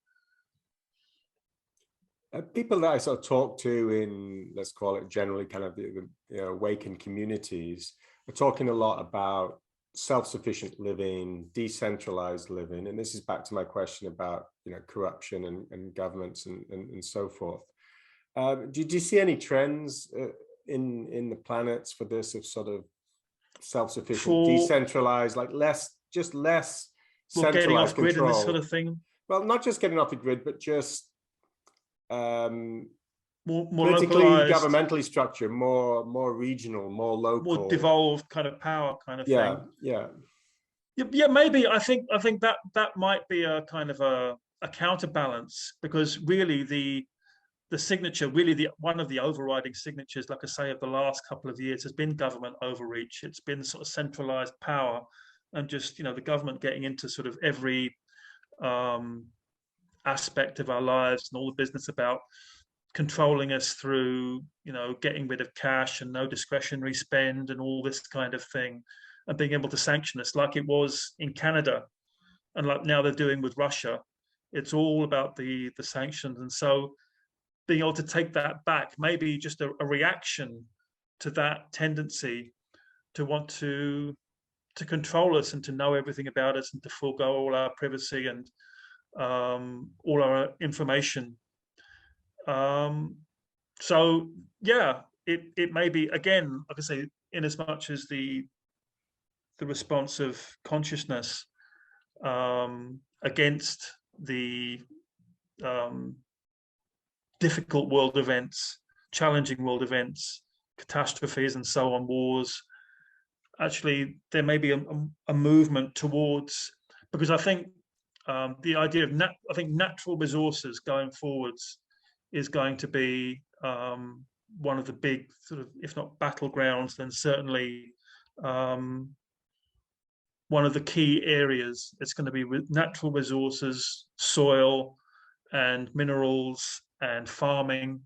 People that I sort of talk to in, let's call it generally kind of the awakened communities, are talking a lot about self-sufficient living, decentralized living. And this is back to my question about, corruption and governments and so forth. Do you see any trends in the planets for this, of sort of self-sufficient, decentralized, like less centralized getting off grid control? And this sort of thing? Well, not just getting off the grid, but just more politically, localized, governmentally structured, more regional, more local, more devolved kind of power kind of thing. Yeah, maybe. I think that might be a kind of a counterbalance, because really the signature, really one of the overriding signatures, like I say, of the last couple of years has been government overreach. It's been sort of centralized power, and just the government getting into sort of every aspect of our lives, and all the business about controlling us through getting rid of cash and no discretionary spend and all this kind of thing, and being able to sanction us like it was in Canada and like now they're doing with Russia. It's all about the sanctions. And so being able to take that back, maybe just a reaction to that tendency to want to control us and to know everything about us and to forego all our privacy and all our information. So yeah, it may be, again, like I say, in as much as the response of consciousness against the difficult world events, challenging world events, catastrophes and so on, wars. Actually, there may be a movement towards, because I think the idea of natural resources going forwards is going to be one of the big sort of, if not battlegrounds, then certainly one of the key areas. It's going to be with natural resources, soil and minerals and farming.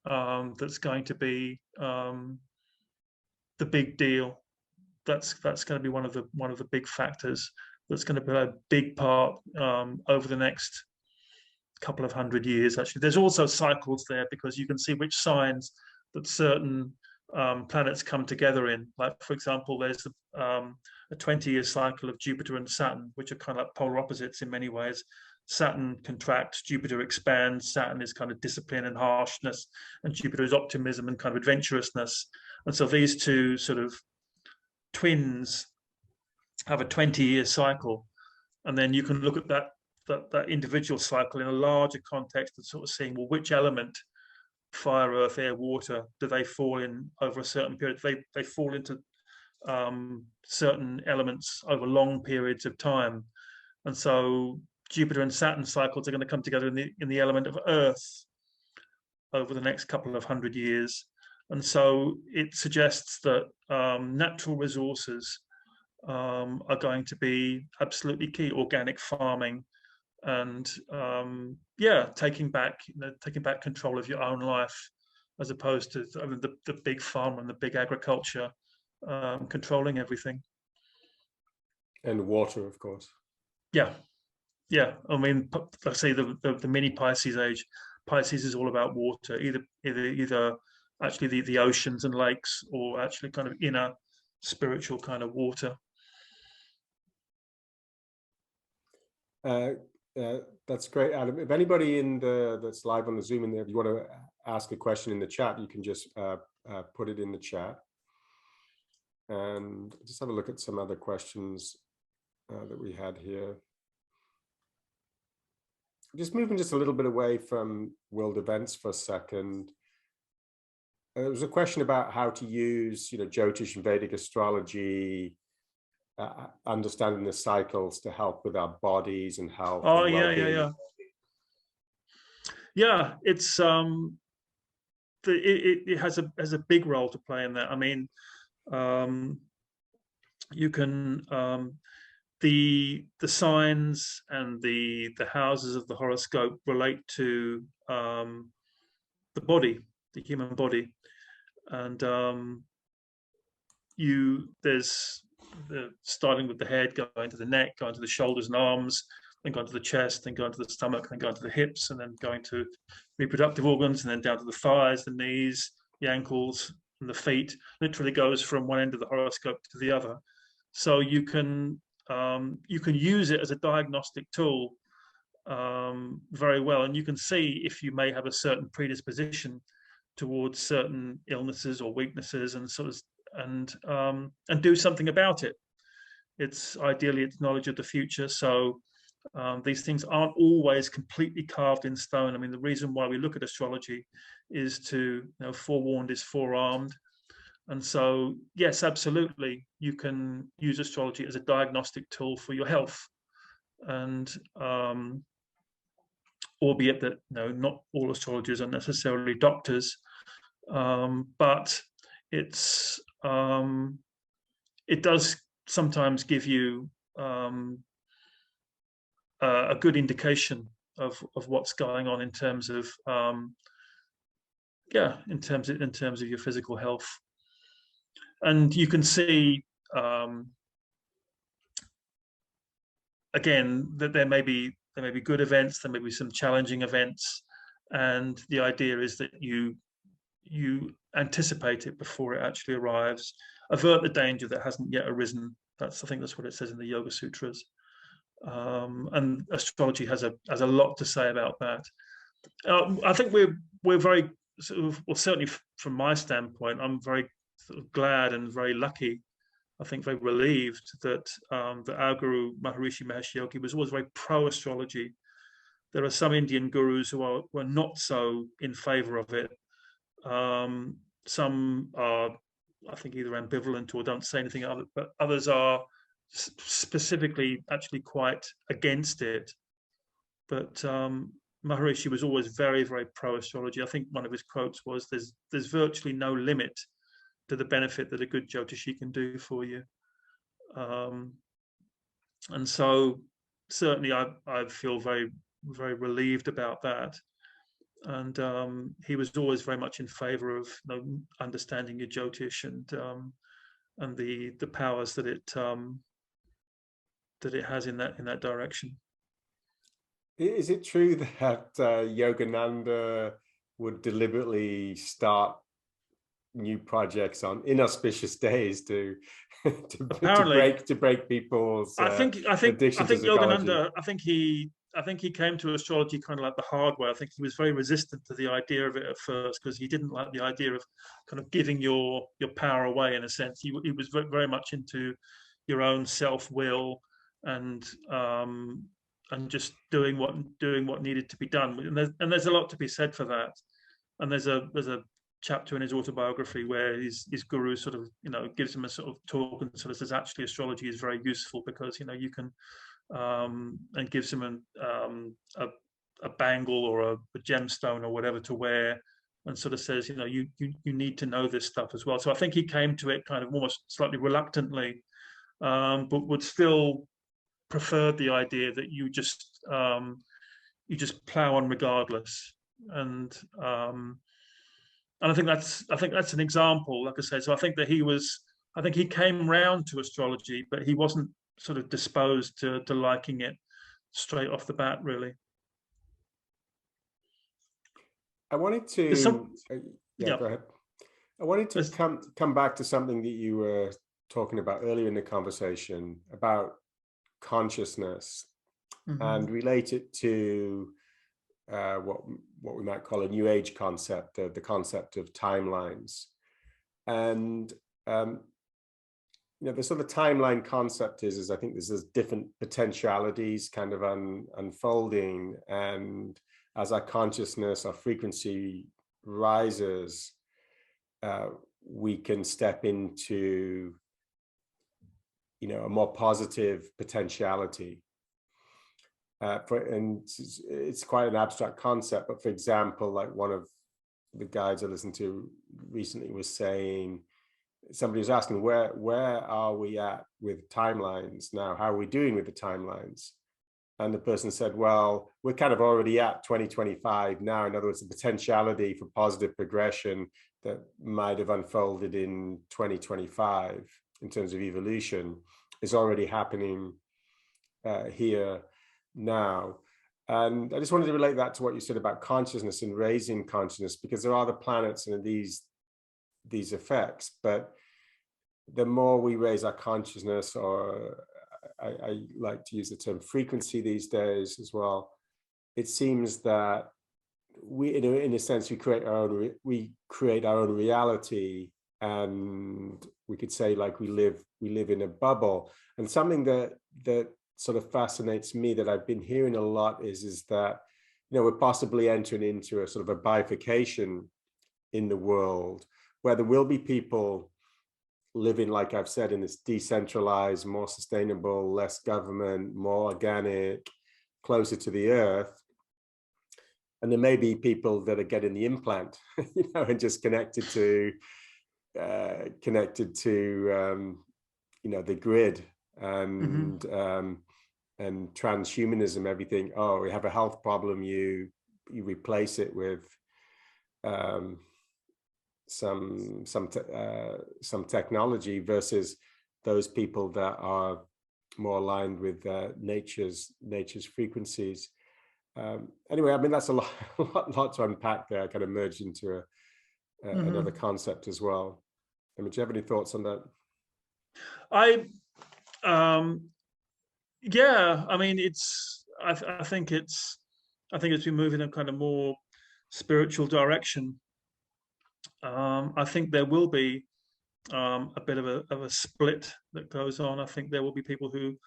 That's going to be the big deal. That's going to be one of the big factors that's going to play a big part over the next couple of 100 years. Actually, there's also cycles there, because you can see which signs that certain planets come together in. Like, for example, there's a 20-year cycle of Jupiter and Saturn, which are kind of like polar opposites in many ways. Saturn contracts, Jupiter expands. Saturn is kind of discipline and harshness, and Jupiter is optimism and kind of adventurousness. And so these two sort of twins have a 20-year cycle, and then you can look at that individual cycle in a larger context and sort of seeing, well, which element, fire, earth, air, water, do they fall in over a certain period? They fall into certain elements over long periods of time. And so Jupiter and Saturn cycles are going to come together in the element of Earth over the next couple of 100 years. And so it suggests that natural resources are going to be absolutely key. Organic farming, and taking back control of your own life, as opposed to the big farm and the big agriculture controlling everything. And water, of course. Yeah. I mean, let's say the mini Pisces age. Pisces is all about water, either actually the oceans and lakes, or actually kind of inner spiritual kind of water. That's great, Adam. If anybody that's live on the Zoom in there, if you want to ask a question in the chat, you can just put it in the chat. And just have a look at some other questions that we had here. Just moving just a little bit away from world events for a second. There was a question about how to use, Jyotish and Vedic astrology understanding the cycles to help with our bodies and health Oh, and yeah, well-being. Yeah, it's it has a big role to play in that. I mean, you can the signs and the houses of the horoscope relate to the body, the human body, and there's starting with the head, going to the neck, going to the shoulders and arms, then going to the chest, then going to the stomach, then going to the hips, and then going to reproductive organs, and then down to the thighs, the knees, the ankles, and the feet. Literally goes from one end of the horoscope to the other. So you can use it as a diagnostic tool very well, and you can see if you may have a certain predisposition towards certain illnesses or weaknesses, and sort of and do something about it. It's knowledge of the future. So these things aren't always completely carved in stone. I mean, the reason why we look at astrology is to, forewarned is forearmed. And so, yes, absolutely, you can use astrology as a diagnostic tool for your health. And albeit that, not all astrologers are necessarily doctors, but it does sometimes give you a good indication of what's going on in terms of in terms of your physical health. And you can see again that there may be good events, there may be some challenging events, and the idea is that you anticipate it before it actually arrives, avert the danger that hasn't yet arisen. I think that's what it says in the Yoga Sutras. And astrology has a lot to say about that. I think we're very certainly from my standpoint, I'm very glad and very lucky. I think very relieved that our guru Maharishi Mahesh Yogi was always very pro-astrology. There are some Indian gurus who were not so in favor of it. Some are, I think, either ambivalent or don't say anything of it, but others are specifically actually quite against it. But Maharishi was always very, very pro-astrology. I think one of his quotes was, there's virtually no limit to the benefit that a good Jyotishi can do for you. And so certainly I feel very, very relieved about that. And he was always very much in favor of understanding your Jyotish and the powers that it has in that direction. Is it true that Yogananda would deliberately start new projects on inauspicious days to break people's I think Yogananda, I think he came to astrology kind of like the hard way. I think he was very resistant to the idea of it at first, because he didn't like the idea of kind of giving your power away, in a sense. He was very much into your own self-will and just doing what needed to be done. And there's a lot to be said for that. And there's a chapter in his autobiography where his guru sort of gives him a sort of talk and sort of says, actually astrology is very useful because you can and gives him a bangle or a gemstone or whatever to wear, and sort of says you need to know this stuff as well. So I think he came to it kind of almost slightly reluctantly, but would still prefer the idea that you just plow on regardless. And I think that's an example, like I said. So I think he came round to astrology, but he wasn't sort of disposed to liking it straight off the bat, really. I wanted to go ahead. I wanted to come back to something that you were talking about earlier in the conversation about consciousness, and relate it to what we might call a new age concept, the concept of timelines. And the sort of timeline concept is I think there's different potentialities kind of unfolding, and as our consciousness, our frequency rises, we can step into a more positive potentiality. And it's quite an abstract concept, but for example, like one of the guides I listened to recently was saying, somebody was asking, where are we at with timelines now? How are we doing with the timelines? And the person said, well, we're kind of already at 2025 now. In other words, the potentiality for positive progression that might have unfolded in 2025 in terms of evolution is already happening here now. And I just wanted to relate that to what you said about consciousness and raising consciousness, because there are the planets and these effects, but the more we raise our consciousness, or I like to use the term frequency these days as well, it seems that we, in a sense, we create our own reality, and we could say like we live in a bubble. And something that sort of fascinates me, that I've been hearing a lot, is that we're possibly entering into a sort of a bifurcation in the world, where there will be people living, like I've said, in this decentralized, more sustainable, less government, more organic, closer to the earth. And there may be people that are getting the implant, and just connected to the grid and and transhumanism, everything. Oh, we have a health problem, you replace it with some technology, versus those people that are more aligned with nature's frequencies. Anyway, I mean, that's a lot to unpack there. I kind of merged into another concept as well. I mean, do you have any thoughts on that? Yeah, I mean, I think it's been moving in a kind of more spiritual direction. I think there will be a bit of a split that goes on. I think there will be people who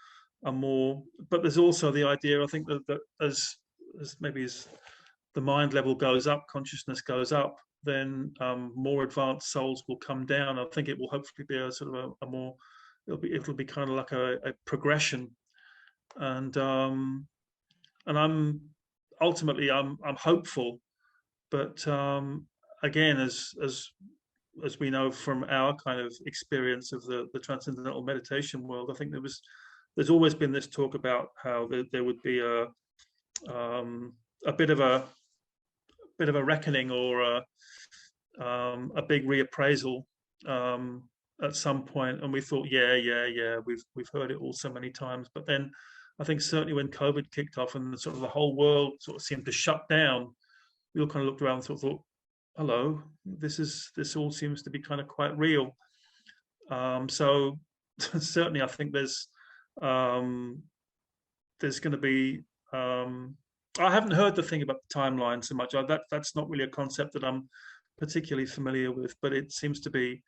are more, but there's also the idea, I think, that as the mind level goes up, consciousness goes up, then more advanced souls will come down. I think it will hopefully be a sort of a more, it'll be kind of like a progression. And I'm ultimately I'm hopeful, but again, as we know from our kind of experience of the Transcendental Meditation world, I think there's always been this talk about how there would be a bit of a reckoning, or a big reappraisal at some point. And we thought, yeah, we've heard it all so many times. But then I think certainly when COVID kicked off and sort of the whole world sort of seemed to shut down, we all kind of looked around and thought, hello, this all seems to be kind of quite real. So certainly I think there's going to be, I haven't heard the thing about the timeline so much. That's not really a concept that I'm particularly familiar with, but it seems to be,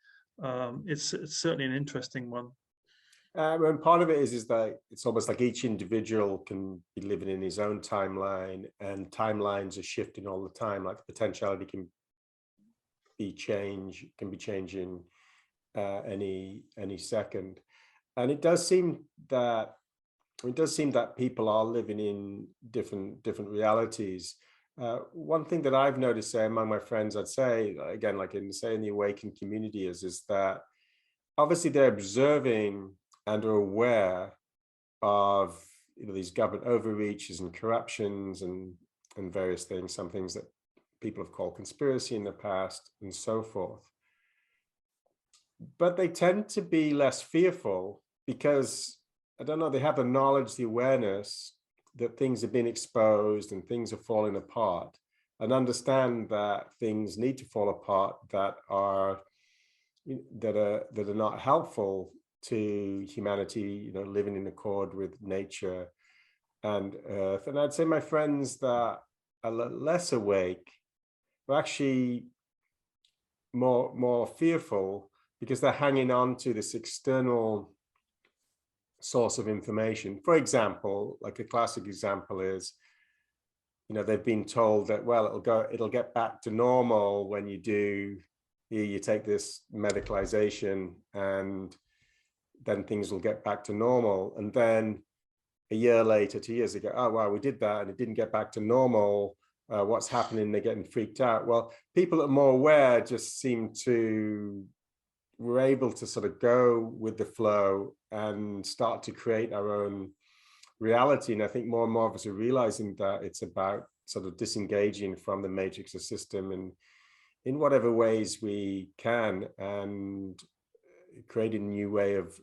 it's certainly an interesting one. And part of it is that it's almost like each individual can be living in his own timeline, and timelines are shifting all the time. Like the potentiality can be changing any second. And it does seem that people are living in different realities. One thing that I've noticed, say, among my friends, I'd say, again, like in the awakened community, is that obviously they're observing and are aware of these government overreaches and corruptions and various things, some things that people have called conspiracy in the past and so forth. But they tend to be less fearful because, I don't know, they have the knowledge, the awareness that things have been exposed and things are falling apart, and understand that things need to fall apart that are not helpful to humanity, living in accord with nature and earth. And I'd say my friends that are less awake are actually more fearful, because they're hanging on to this external source of information. For example, like a classic example is, they've been told that, well, it'll get back to normal when you take this medicalization, and then things will get back to normal. And then a year later, 2 years ago, oh, wow, we did that and it didn't get back to normal. What's happening? They're getting freaked out. Well, people that are more aware just seem to, we're able to sort of go with the flow and start to create our own reality. And I think more and more of us are realizing that it's about sort of disengaging from the matrix of system and in whatever ways we can, and creating a new way of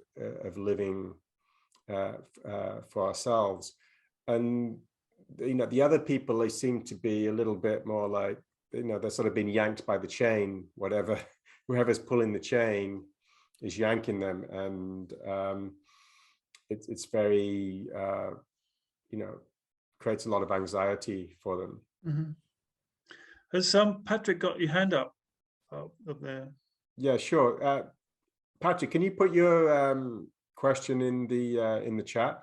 living for ourselves. And the other people, they seem to be a little bit more like, they're sort of being yanked by the chain, whoever's pulling the chain is yanking them. And it's very, creates a lot of anxiety for them. Mm-hmm. Has Patrick got your hand up there? Yeah, sure. Patrick, can you put your question in the chat?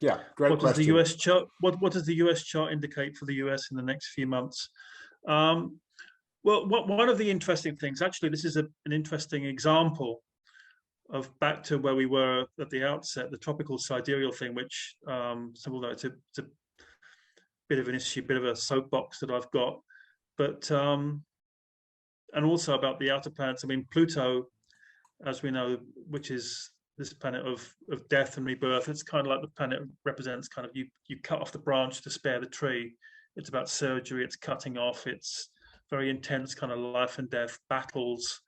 Yeah, great question. Does the US chart, what does the US chart indicate for the US in the next few months? Well, one of the interesting things, actually, this is an interesting example of back to where we were at the outset, the tropical sidereal thing, which some will know it's a bit of an issue, bit of a soapbox that I've got, but and also about the outer planets. I mean, Pluto, as we know, which is this planet of death and rebirth, it's kind of like the planet represents kind of you cut off the branch to spare the tree. It's about surgery, it's cutting off, it's very intense kind of life and death battles.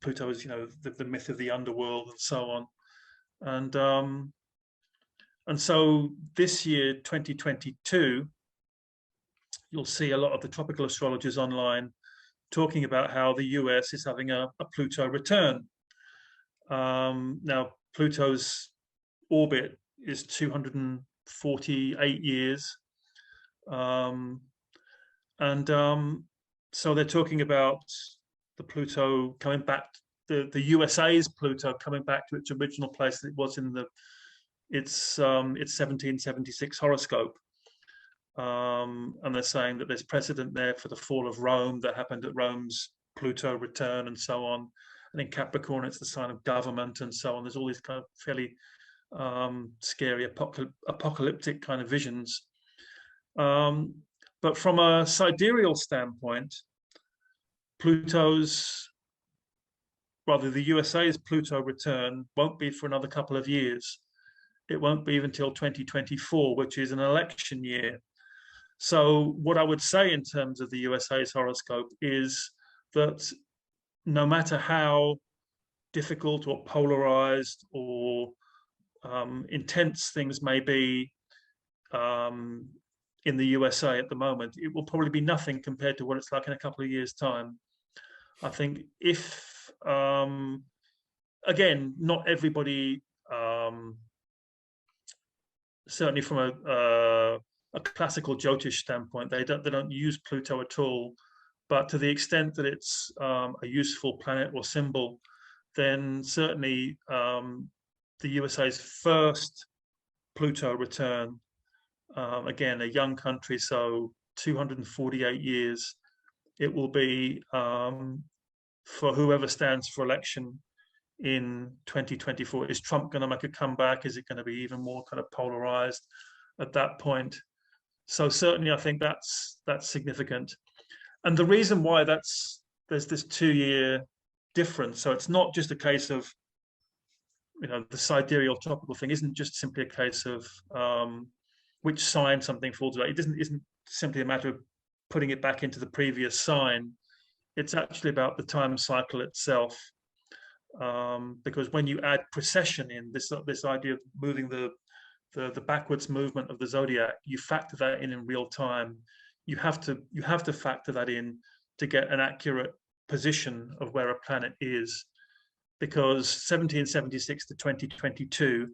Pluto is, the myth of the underworld and so on. And so this year, 2022, you'll see a lot of the tropical astrologers online talking about how the US is having a Pluto return. Now, Pluto's orbit is 248 years. So they're talking about the Pluto coming back, the USA's Pluto coming back to its original place that it was in its 1776 horoscope. And they're saying that there's precedent there for the fall of Rome that happened at Rome's Pluto return and so on. And in Capricorn, it's the sign of government and so on. There's all these kind of fairly scary apocalyptic kind of visions. But from a sidereal standpoint, the USA's Pluto return won't be for another couple of years. It won't be until 2024, which is an election year. So what I would say in terms of the USA's horoscope is that no matter how difficult or polarized or intense things may be in the USA at the moment, it will probably be nothing compared to what it's like in a couple of years' time. I think if, again, not everybody, certainly from a classical Jyotish standpoint, they don't use Pluto at all. But to the extent that it's a useful planet or symbol, then certainly the USA's first Pluto return, again, a young country, so 248 years, it will be for whoever stands for election in 2024. Is Trump going to make a comeback? Is it going to be even more kind of polarized at that point? So certainly I think that's significant. And the reason why there's this 2-year difference, so it's not just a case of, the sidereal tropical thing isn't just simply a case of which sign something falls about. It isn't simply a matter of putting it back into the previous sign. It's actually about the time cycle itself. Because when you add precession in, this idea of moving the backwards movement of the zodiac, you factor that in real time. You have to factor that in to get an accurate position of where a planet is, because 1776 to 2022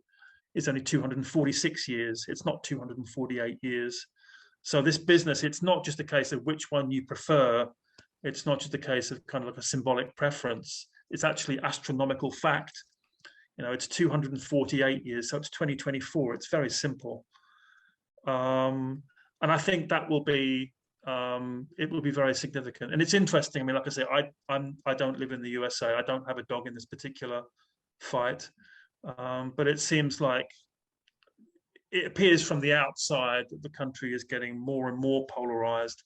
is only 246 years. It's not 248 years. So this business, it's not just a case of which one you prefer. It's not just a case of kind of like a symbolic preference. It's actually astronomical fact. It's 248 years, so it's 2024. It's very simple. And I think that will be it will be very significant. And it's interesting. I mean, like I say, I don't live in the USA. I don't have a dog in this particular fight, but it seems like it appears from the outside that the country is getting more and more polarized,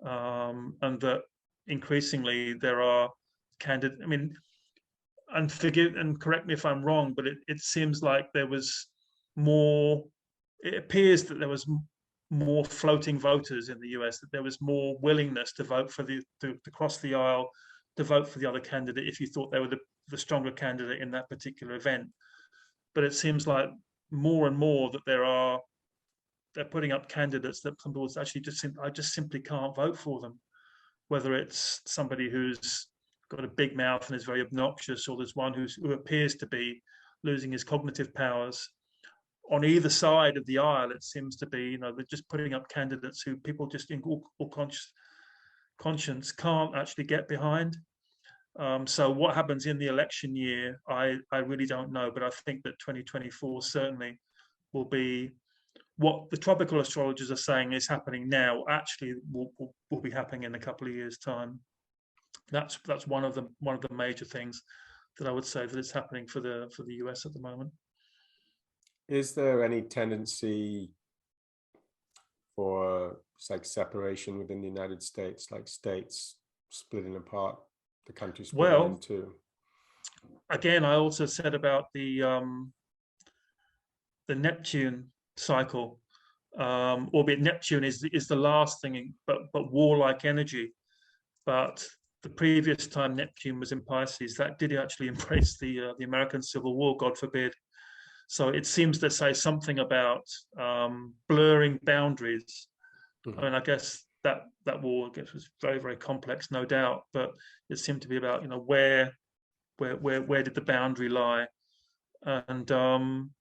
and that increasingly there are candidates. I mean, and correct me if I'm wrong, but it seems like there was more. It appears that there was more floating voters in the US, that there was more willingness to vote for to cross the aisle, to vote for the other candidate if you thought they were the stronger candidate in that particular event. But it seems like more and more that they're putting up candidates that some people actually I just simply can't vote for them, whether it's somebody who's got a big mouth and is very obnoxious, or there's one who appears to be losing his cognitive powers. On either side of the aisle, it seems to be, they're just putting up candidates who people just in all conscience can't actually get behind. So what happens in the election year, I really don't know, but I think that 2024 certainly will be what the tropical astrologers are saying is happening now. Actually, will be happening in a couple of years' time. That's one of the major things that I would say that is happening for the US at the moment. Is there any tendency for like separation within the United States, like states splitting apart, the country splitting in two? Again, I also said about the Neptune cycle, albeit Neptune is the last thing, but warlike energy. But the previous time Neptune was in Pisces, that did actually embrace the American Civil War, God forbid. So it seems to say something about blurring boundaries. I mean, I guess that war was very, very complex, no doubt, but it seemed to be about where did the boundary lie, and I'm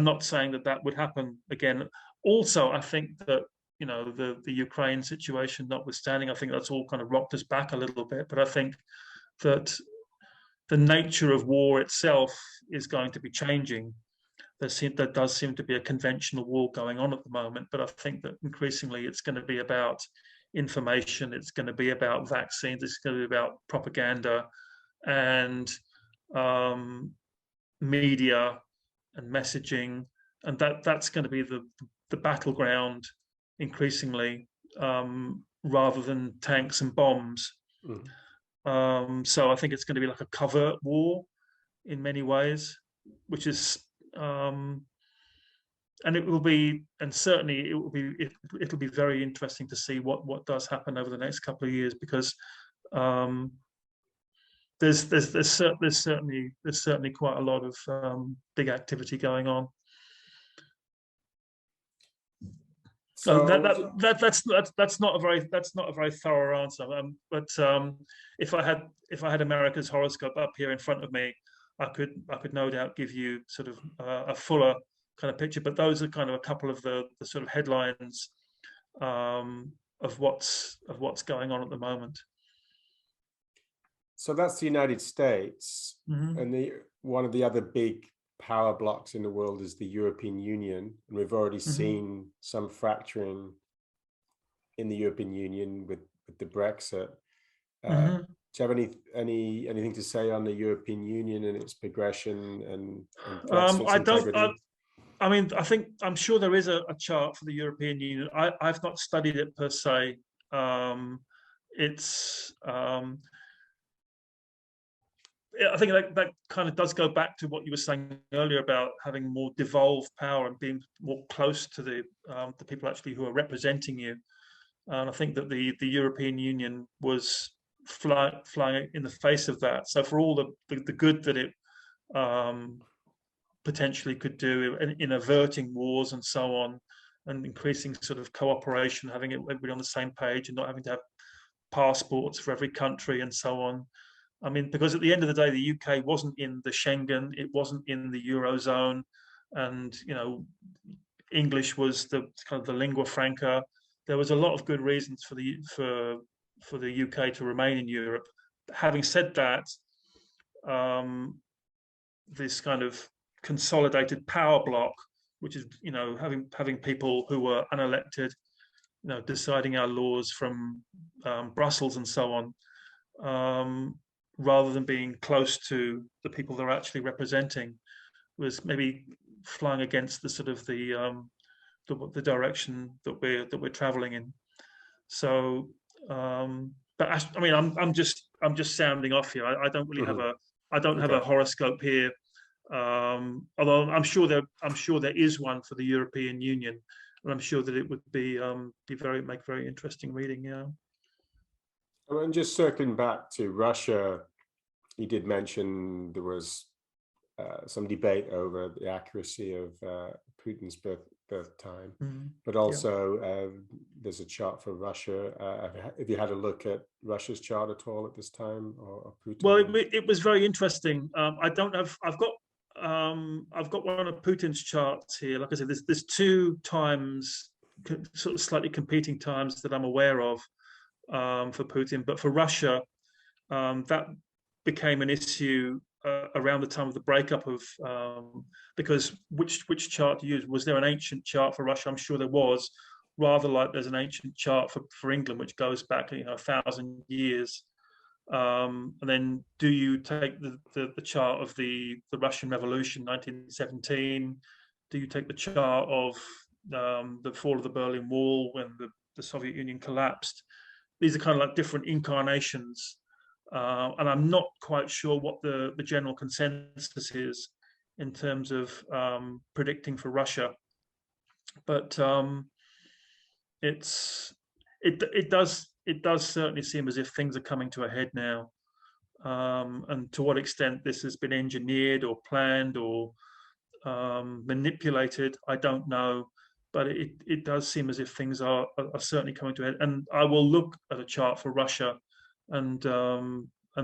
not saying that would happen again. Also, I think that the Ukraine situation notwithstanding, I think that's all kind of rocked us back a little bit. But I think that the nature of war itself is going to be changing. There does seem to be a conventional war going on at the moment, but I think that increasingly it's going to be about information, it's going to be about vaccines, it's going to be about propaganda and media and messaging, and that's going to be the battleground increasingly, rather than tanks and bombs. So I think it's going to be like a covert war in many ways, which is, and it will be, and certainly it'll be very interesting to see what does happen over the next couple of years, because there's certainly quite a lot of big activity going on. So that's not a very thorough answer. But if I had America's horoscope up here in front of me, I could no doubt give you sort of a fuller kind of picture. But those are kind of a couple of the sort of headlines of what's going on at the moment. So that's the United States, and one of the other big power blocks in the world is the European Union, and we've already seen some fracturing in the European Union with the Brexit. Do you have anything to say on the European Union and its progression and I don't. I mean, I'm sure there is a chart for the European Union. I've not studied it per se. I think that kind of does go back to what you were saying earlier about having more devolved power and being more close to the people actually who are representing you. And I think that the European Union was flying in the face of that. So for all the good that it potentially could do in averting wars and so on, and increasing sort of cooperation, having everybody on the same page and not having to have passports for every country and so on. I mean, because at the end of the day, the UK wasn't in the Schengen, it wasn't in the Eurozone, and English was the kind of the lingua franca. There was a lot of good reasons for the UK to remain in Europe. Having said that, this kind of consolidated power block, which is having people who were unelected, deciding our laws from Brussels and so on, rather than being close to the people they're actually representing, was maybe flying against the sort of the direction that we're traveling in. So, but I mean, I'm just sounding off here. I don't really have a horoscope here. Although I'm sure there is one for the European Union, and I'm sure that it would make very interesting reading. Yeah. And just circling back to Russia, you did mention there was some debate over the accuracy of Putin's birth time, but also there's a chart for Russia. Have you had a look at Russia's chart at all at this time, or Putin? Well, it was very interesting. I've got one of Putin's charts here. Like I said, there's two times, sort of slightly competing times that I'm aware of for Putin, but for Russia, that became an issue around the time of the breakup of, because which chart to use? Was there an ancient chart for Russia? I'm sure there was, rather like there's an ancient chart for England, which goes back 1,000 years. And then do you take the chart of the Russian Revolution, 1917? Do you take the chart of the fall of the Berlin Wall when the Soviet Union collapsed? These are kind of like different incarnations. And I'm not quite sure what the general consensus is in terms of predicting for Russia, but it does certainly seem as if things are coming to a head now, and to what extent this has been engineered or planned or manipulated, I don't know, but it does seem as if things are certainly coming to a head. And I will look at a chart for Russia. And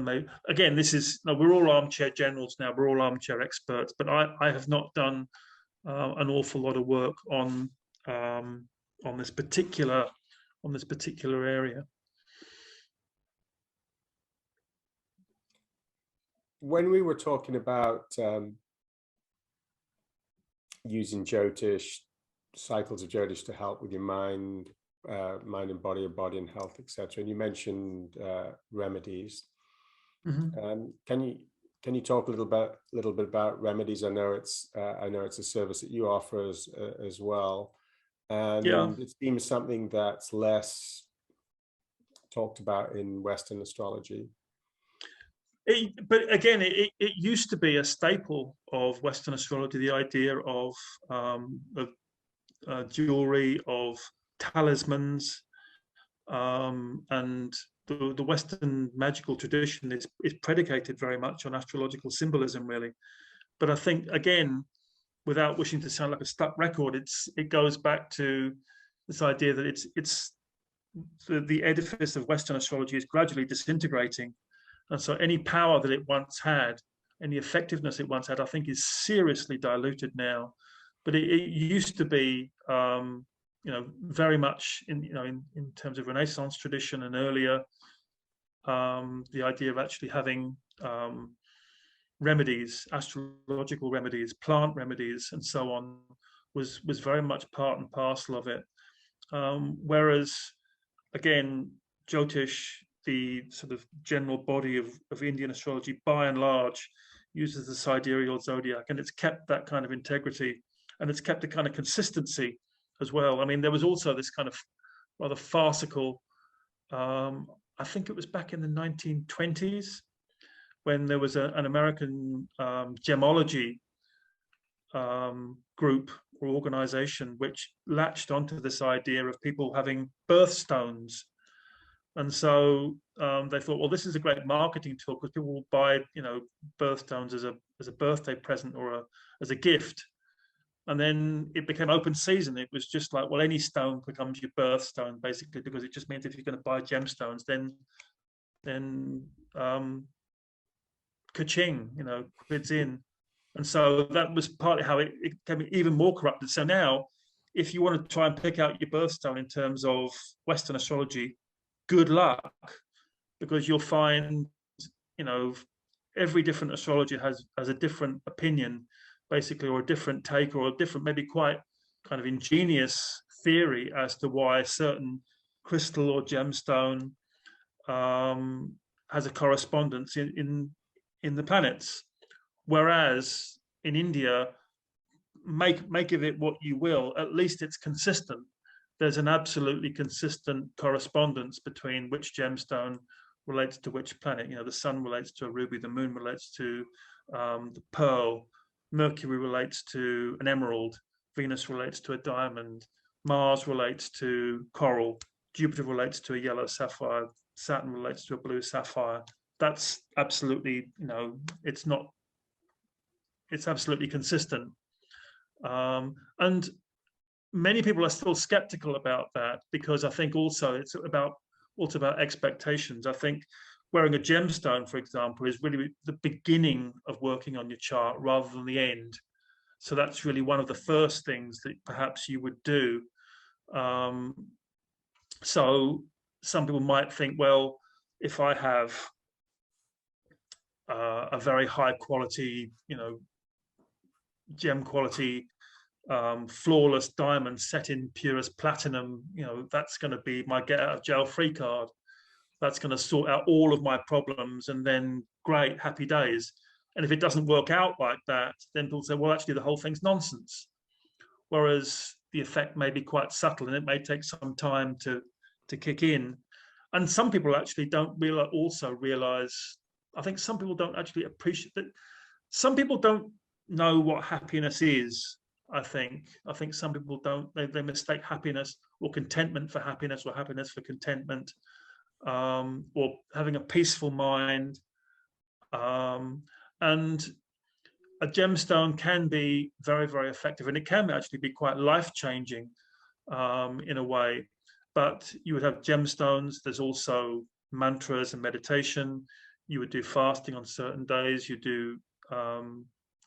they, again, this is, we're all armchair generals now, we're all armchair experts, but I have not done an awful lot of work on this particular area. When we were talking about using Jyotish, cycles of Jyotish to help with your mind and body, or body and health, etc., and you mentioned remedies. Can you talk a little bit about remedies? I know it's a service that you offer as well, and it seems something that's less talked about in Western astrology. But again, it used to be a staple of Western astrology, the idea of jewelry, of talismans, and the Western magical tradition is predicated very much on astrological symbolism, really. But I think, again, without wishing to sound like a stuck record, it goes back to this idea that it's the edifice of Western astrology is gradually disintegrating, and so any power that it once had, any effectiveness it once had, I think is seriously diluted now. But it used to be, very much in terms of Renaissance tradition and earlier, the idea of actually having remedies, astrological remedies, plant remedies, and so on, was very much part and parcel of it. Whereas, again, Jyotish, the sort of general body of Indian astrology, by and large, uses the sidereal zodiac, and it's kept that kind of integrity, and it's kept a kind of consistency as well. I mean, there was also this kind of rather farcical, I think it was back in the 1920s, when there was an American gemology group or organization which latched onto this idea of people having birthstones. And so they thought, well, this is a great marketing tool because people will buy, birthstones as a birthday present or as a gift. And then it became open season. It was just like, well, any stone becomes your birthstone, basically, because it just means if you're going to buy gemstones, then ka-ching, quids in. And so that was partly how it became even more corrupted. So now, if you want to try and pick out your birthstone in terms of Western astrology, good luck, because you'll find, every different astrologer has a different opinion, basically, or a different take, or a different, maybe quite kind of ingenious theory as to why a certain crystal or gemstone has a correspondence in the planets, whereas in India, make of it what you will, at least it's consistent. There's an absolutely consistent correspondence between which gemstone relates to which planet. You know, the sun relates to a ruby, the moon relates to the pearl, Mercury relates to an emerald, Venus relates to a diamond, Mars relates to coral, Jupiter relates to a yellow sapphire, Saturn relates to a blue sapphire. That's absolutely, you know, it's absolutely consistent. And many people are still skeptical about that, because I think also it's about expectations. I think wearing a gemstone, for example, is really the beginning of working on your chart rather than the end. So that's really one of the first things that perhaps you would do. So some people might think, well, if I have a very high quality, you know, gem quality, flawless diamond set in purest platinum, you know, that's going to be my get out of jail free card. That's going to sort out all of my problems, and then great, happy days. And if it doesn't work out like that, then people say, well, actually, the whole thing's nonsense. Whereas the effect may be quite subtle, and it may take some time to kick in. And some people actually don't realize. I think some people don't actually appreciate that. Some people don't know what happiness is. I think some people don't. They mistake happiness or contentment for happiness, or happiness for contentment, or having a peaceful mind. And a gemstone can be very, very effective, and it can actually be quite life-changing in a way. But you would have gemstones. There's also mantras and meditation. You would do fasting on certain days. You do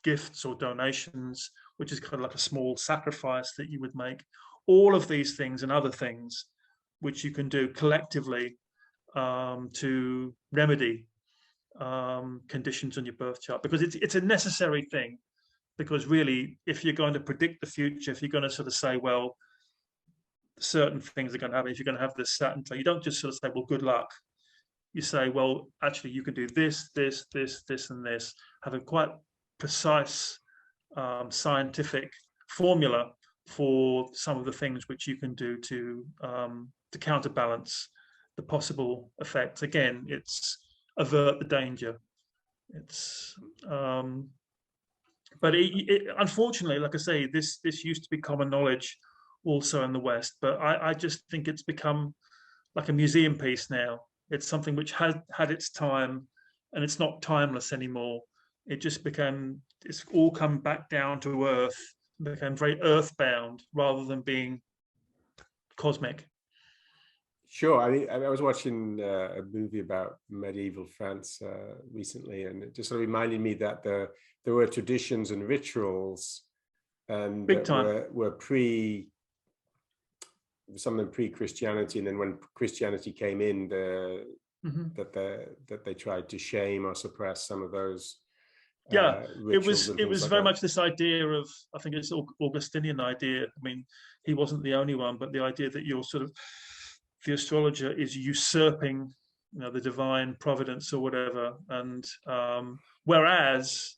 gifts or donations, which is kind of like a small sacrifice that you would make. All of these things and other things which you can do collectively to remedy conditions on your birth chart, because it's a necessary thing. Because really, if you're going to predict the future, if you're going to sort of say, well, certain things are going to happen, if you're going to have this Saturn, you don't just sort of say, well, good luck. You say, well, actually, you can do this, this, this, this, and this, have a quite precise scientific formula for some of the things which you can do to counterbalance the possible effects. Again, it's avert the danger. It's but unfortunately, like I say, this used to be common knowledge also in the West, but I just think it's become like a museum piece now. It's something which had its time, and it's not timeless anymore. It just became, it's all come back down to earth, became very earthbound rather than being cosmic. Sure. I mean, I was watching a movie about medieval France recently, and it just sort of reminded me that there were traditions and rituals, and Big time. were some of them pre-Christianity, and then when Christianity came in, that they tried to shame or suppress some of those. It was like very that. much this idea of, I think it's Augustinian idea. I mean, he wasn't the only one, but the idea that you're sort of, the astrologer is usurping, you know, the divine providence or whatever. And whereas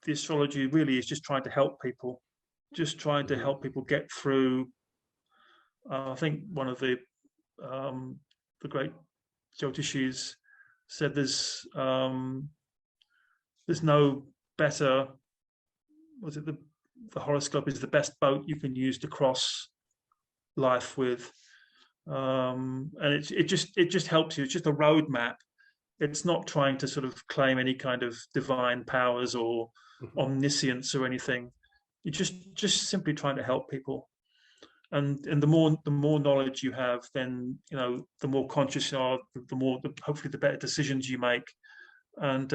the astrology really is just trying to help people, to help people get through. I think one of the great Jyotishis said there's no better, was it the horoscope is the best boat you can use to cross life with. And it just helps you. It's just a roadmap. It's not trying to sort of claim any kind of divine powers or omniscience or anything. You're just simply trying to help people. And the more knowledge you have, then, you know, the more conscious you are, hopefully the better decisions you make. And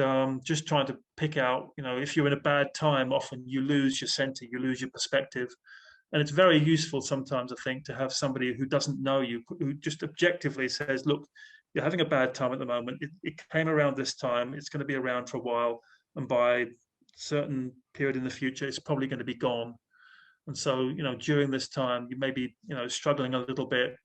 just trying to pick out, you know, if you're in a bad time, often you lose your center, you lose your perspective. And it's very useful sometimes, I think, to have somebody who doesn't know you, who just objectively says, look, you're having a bad time at the moment. It came around this time. It's going to be around for a while. And by a certain period in the future, it's probably going to be gone. And so, you know, during this time, you may be, you know, struggling a little bit.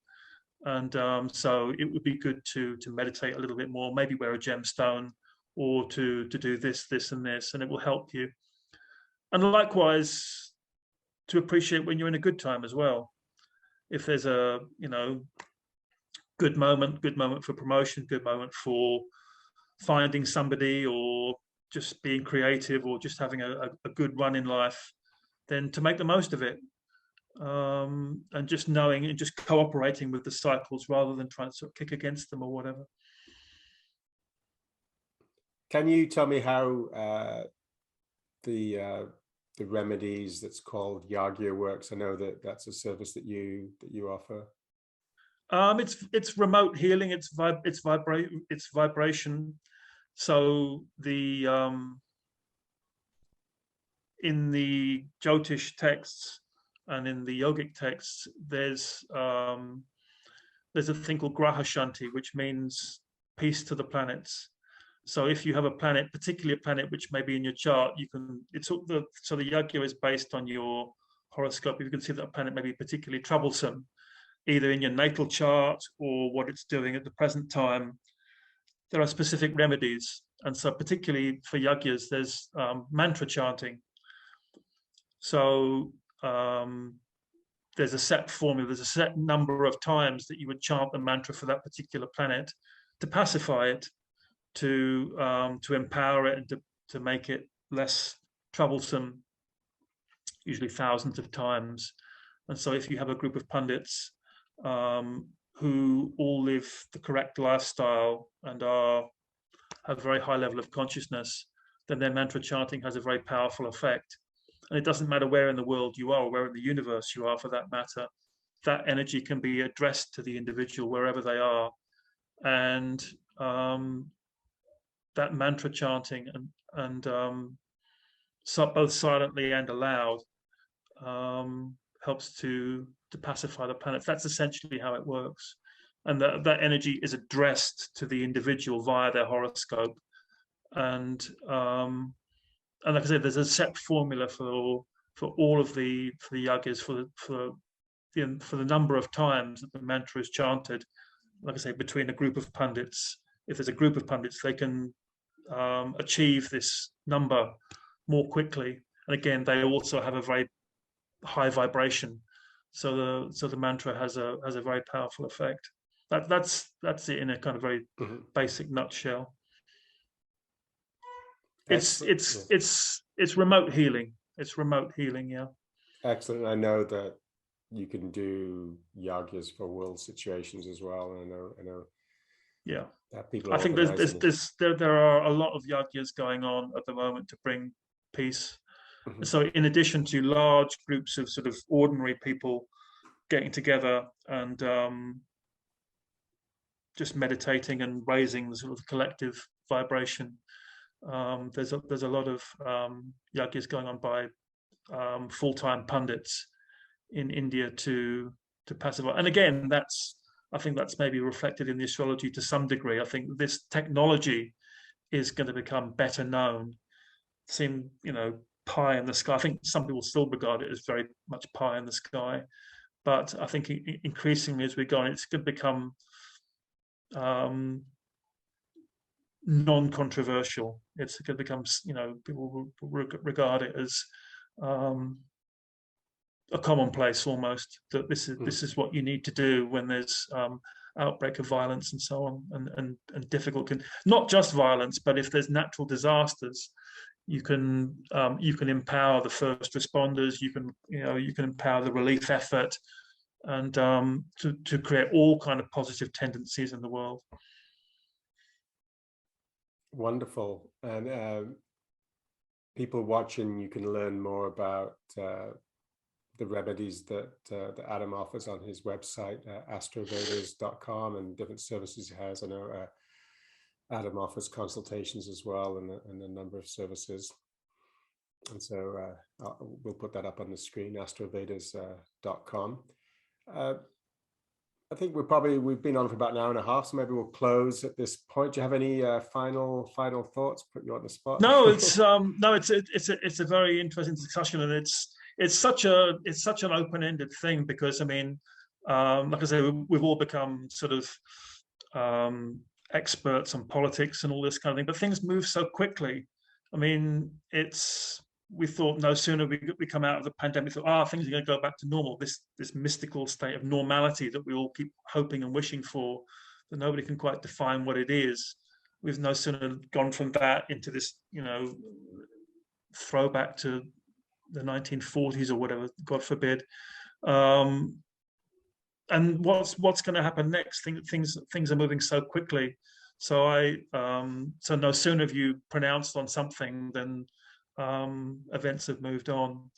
And so it would be good to meditate a little bit more, maybe wear a gemstone, or to do this, and this, and it will help you. And likewise, to appreciate when you're in a good time as well. If there's a, you know, good moment for promotion, good moment for finding somebody, or just being creative, or just having a good run in life, then to make the most of it. And just knowing and just cooperating with the cycles rather than trying to sort of kick against them or whatever. Can you tell me how the remedies that's called Yagya works? I know that that's a service that you offer. It's remote healing. It's vibration. So the in the Jyotish texts and in the yogic texts, there's a thing called Graha Shanti, which means peace to the planets. So if you have a planet, particularly a planet which may be in your chart, you can. So the yagya is based on your horoscope. If you can see that a planet may be particularly troublesome, either in your natal chart or what it's doing at the present time, there are specific remedies. And so particularly for yagyas, there's mantra chanting. So there's a set formula, there's a set number of times that you would chant the mantra for that particular planet to pacify it, to empower it, and to make it less troublesome, usually thousands of times. And so if you have a group of pundits who all live the correct lifestyle and have a very high level of consciousness, then their mantra chanting has a very powerful effect. And it doesn't matter where in the world you are, or where in the universe you are for that matter, that energy can be addressed to the individual wherever they are. And that mantra chanting and both silently and aloud helps to pacify the planets. That's essentially how it works. And that energy is addressed to the individual via their horoscope. And like I said, there's a set formula for all of the yagyas, for the number of times that the mantra is chanted. Like I say, between a group of pundits, if there's a group of pundits, they can achieve this number more quickly. And again, they also have a very high vibration, so the mantra has a very powerful effect. That's it in a kind of very basic nutshell. It's remote healing. It's remote healing, yeah. Excellent. I know that you can do yagyas for world situations as well. And I know. Yeah. That people. I think there are a lot of yagyas going on at the moment to bring peace. So in addition to large groups of sort of ordinary people getting together and just meditating and raising the sort of collective vibration, there's a lot of yagyas going on by full-time pundits in India to pacify. And again, I think that's maybe reflected in the astrology to some degree. I think this technology is going to become better known. Seem, pie in the sky. I think some people still regard it as very much pie in the sky, but I think increasingly as we go on, it's going to become non-controversial. It's going to become, people will regard it as a commonplace almost, that this is what you need to do when there's outbreak of violence and so on, and difficult, not just violence, but if there's natural disasters, you can empower the first responders, you can empower the relief effort, and to create all kind of positive tendencies in the world. Wonderful. And people watching, you can learn more about the remedies that Adam offers on his website, astrovedas.com, and different services he has. I know Adam offers consultations as well, and a number of services. And so we'll put that up on the screen, astrovedas.com. I think we've been on for about an hour and a half, so maybe we'll close at this point. Do you have any final thoughts? Put you on the spot. No, it's a very interesting discussion, and it's such an open-ended thing, because I mean, like I say, we've all become sort of experts on politics and all this kind of thing, but things move so quickly. I mean, we thought no sooner we come out of the pandemic, thought, things are going to go back to normal, this mystical state of normality that we all keep hoping and wishing for, that nobody can quite define what it is. We've no sooner gone from that into this, throwback to the 1940s or whatever, God forbid. And what's going to happen next? Things are moving so quickly. So so no sooner have you pronounced on something than events have moved on.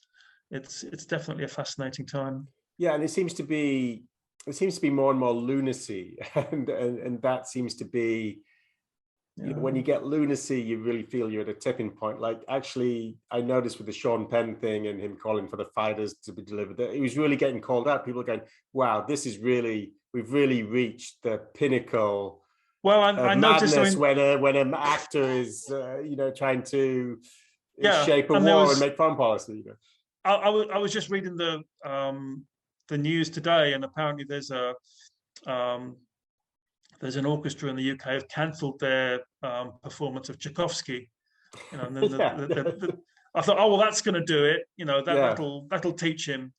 It's definitely a fascinating time. Yeah, and it seems to be more and more lunacy, and that seems to be, when you get lunacy, you really feel you're at a tipping point. Like, actually, I noticed with the Sean Penn thing and him calling for the fighters to be delivered, that he was really getting called out. People are going, wow, we've really reached the pinnacle. Well, I noticed when an actor is trying to shape a war and make foreign policy. I was just reading the news today, and apparently there's an orchestra in the UK have cancelled their performance of Tchaikovsky. And then I thought, oh well, that's going to do it. That'll teach him.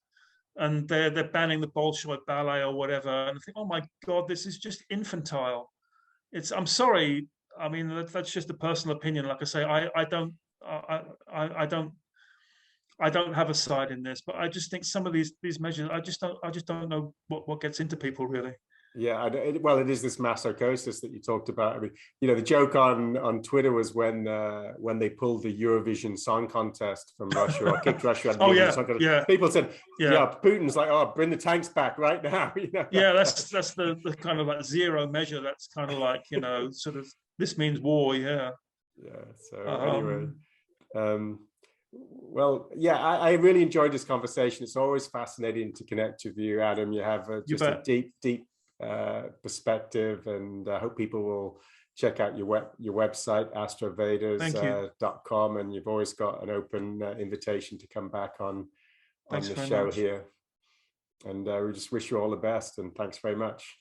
And they're banning the Bolshoi ballet or whatever. And I think, oh my God, this is just infantile. I'm sorry. I mean, that's just a personal opinion. Like I say, I don't have a side in this, but I just think some of these measures, I just don't know what gets into people, really. Yeah, well, it is this mass psychosis that you talked about. I mean, the joke on Twitter was when they pulled the Eurovision Song Contest from Russia, or kicked Russia out of the Eurovision Song Contest. Yeah. People said, Putin's like, oh, bring the tanks back right now. Yeah, that's the kind of like zero measure. That's kind of like, sort of, this means war. Yeah. Yeah. So anyway, well, yeah, I really enjoyed this conversation. It's always fascinating to connect with you, Adam. You have just a deep perspective, and I hope people will check out your website, astrovedas.com, and you've always got an open invitation to come back on the show here. And we just wish you all the best, and thanks very much.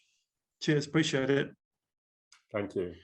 Cheers, appreciate it. Thank you.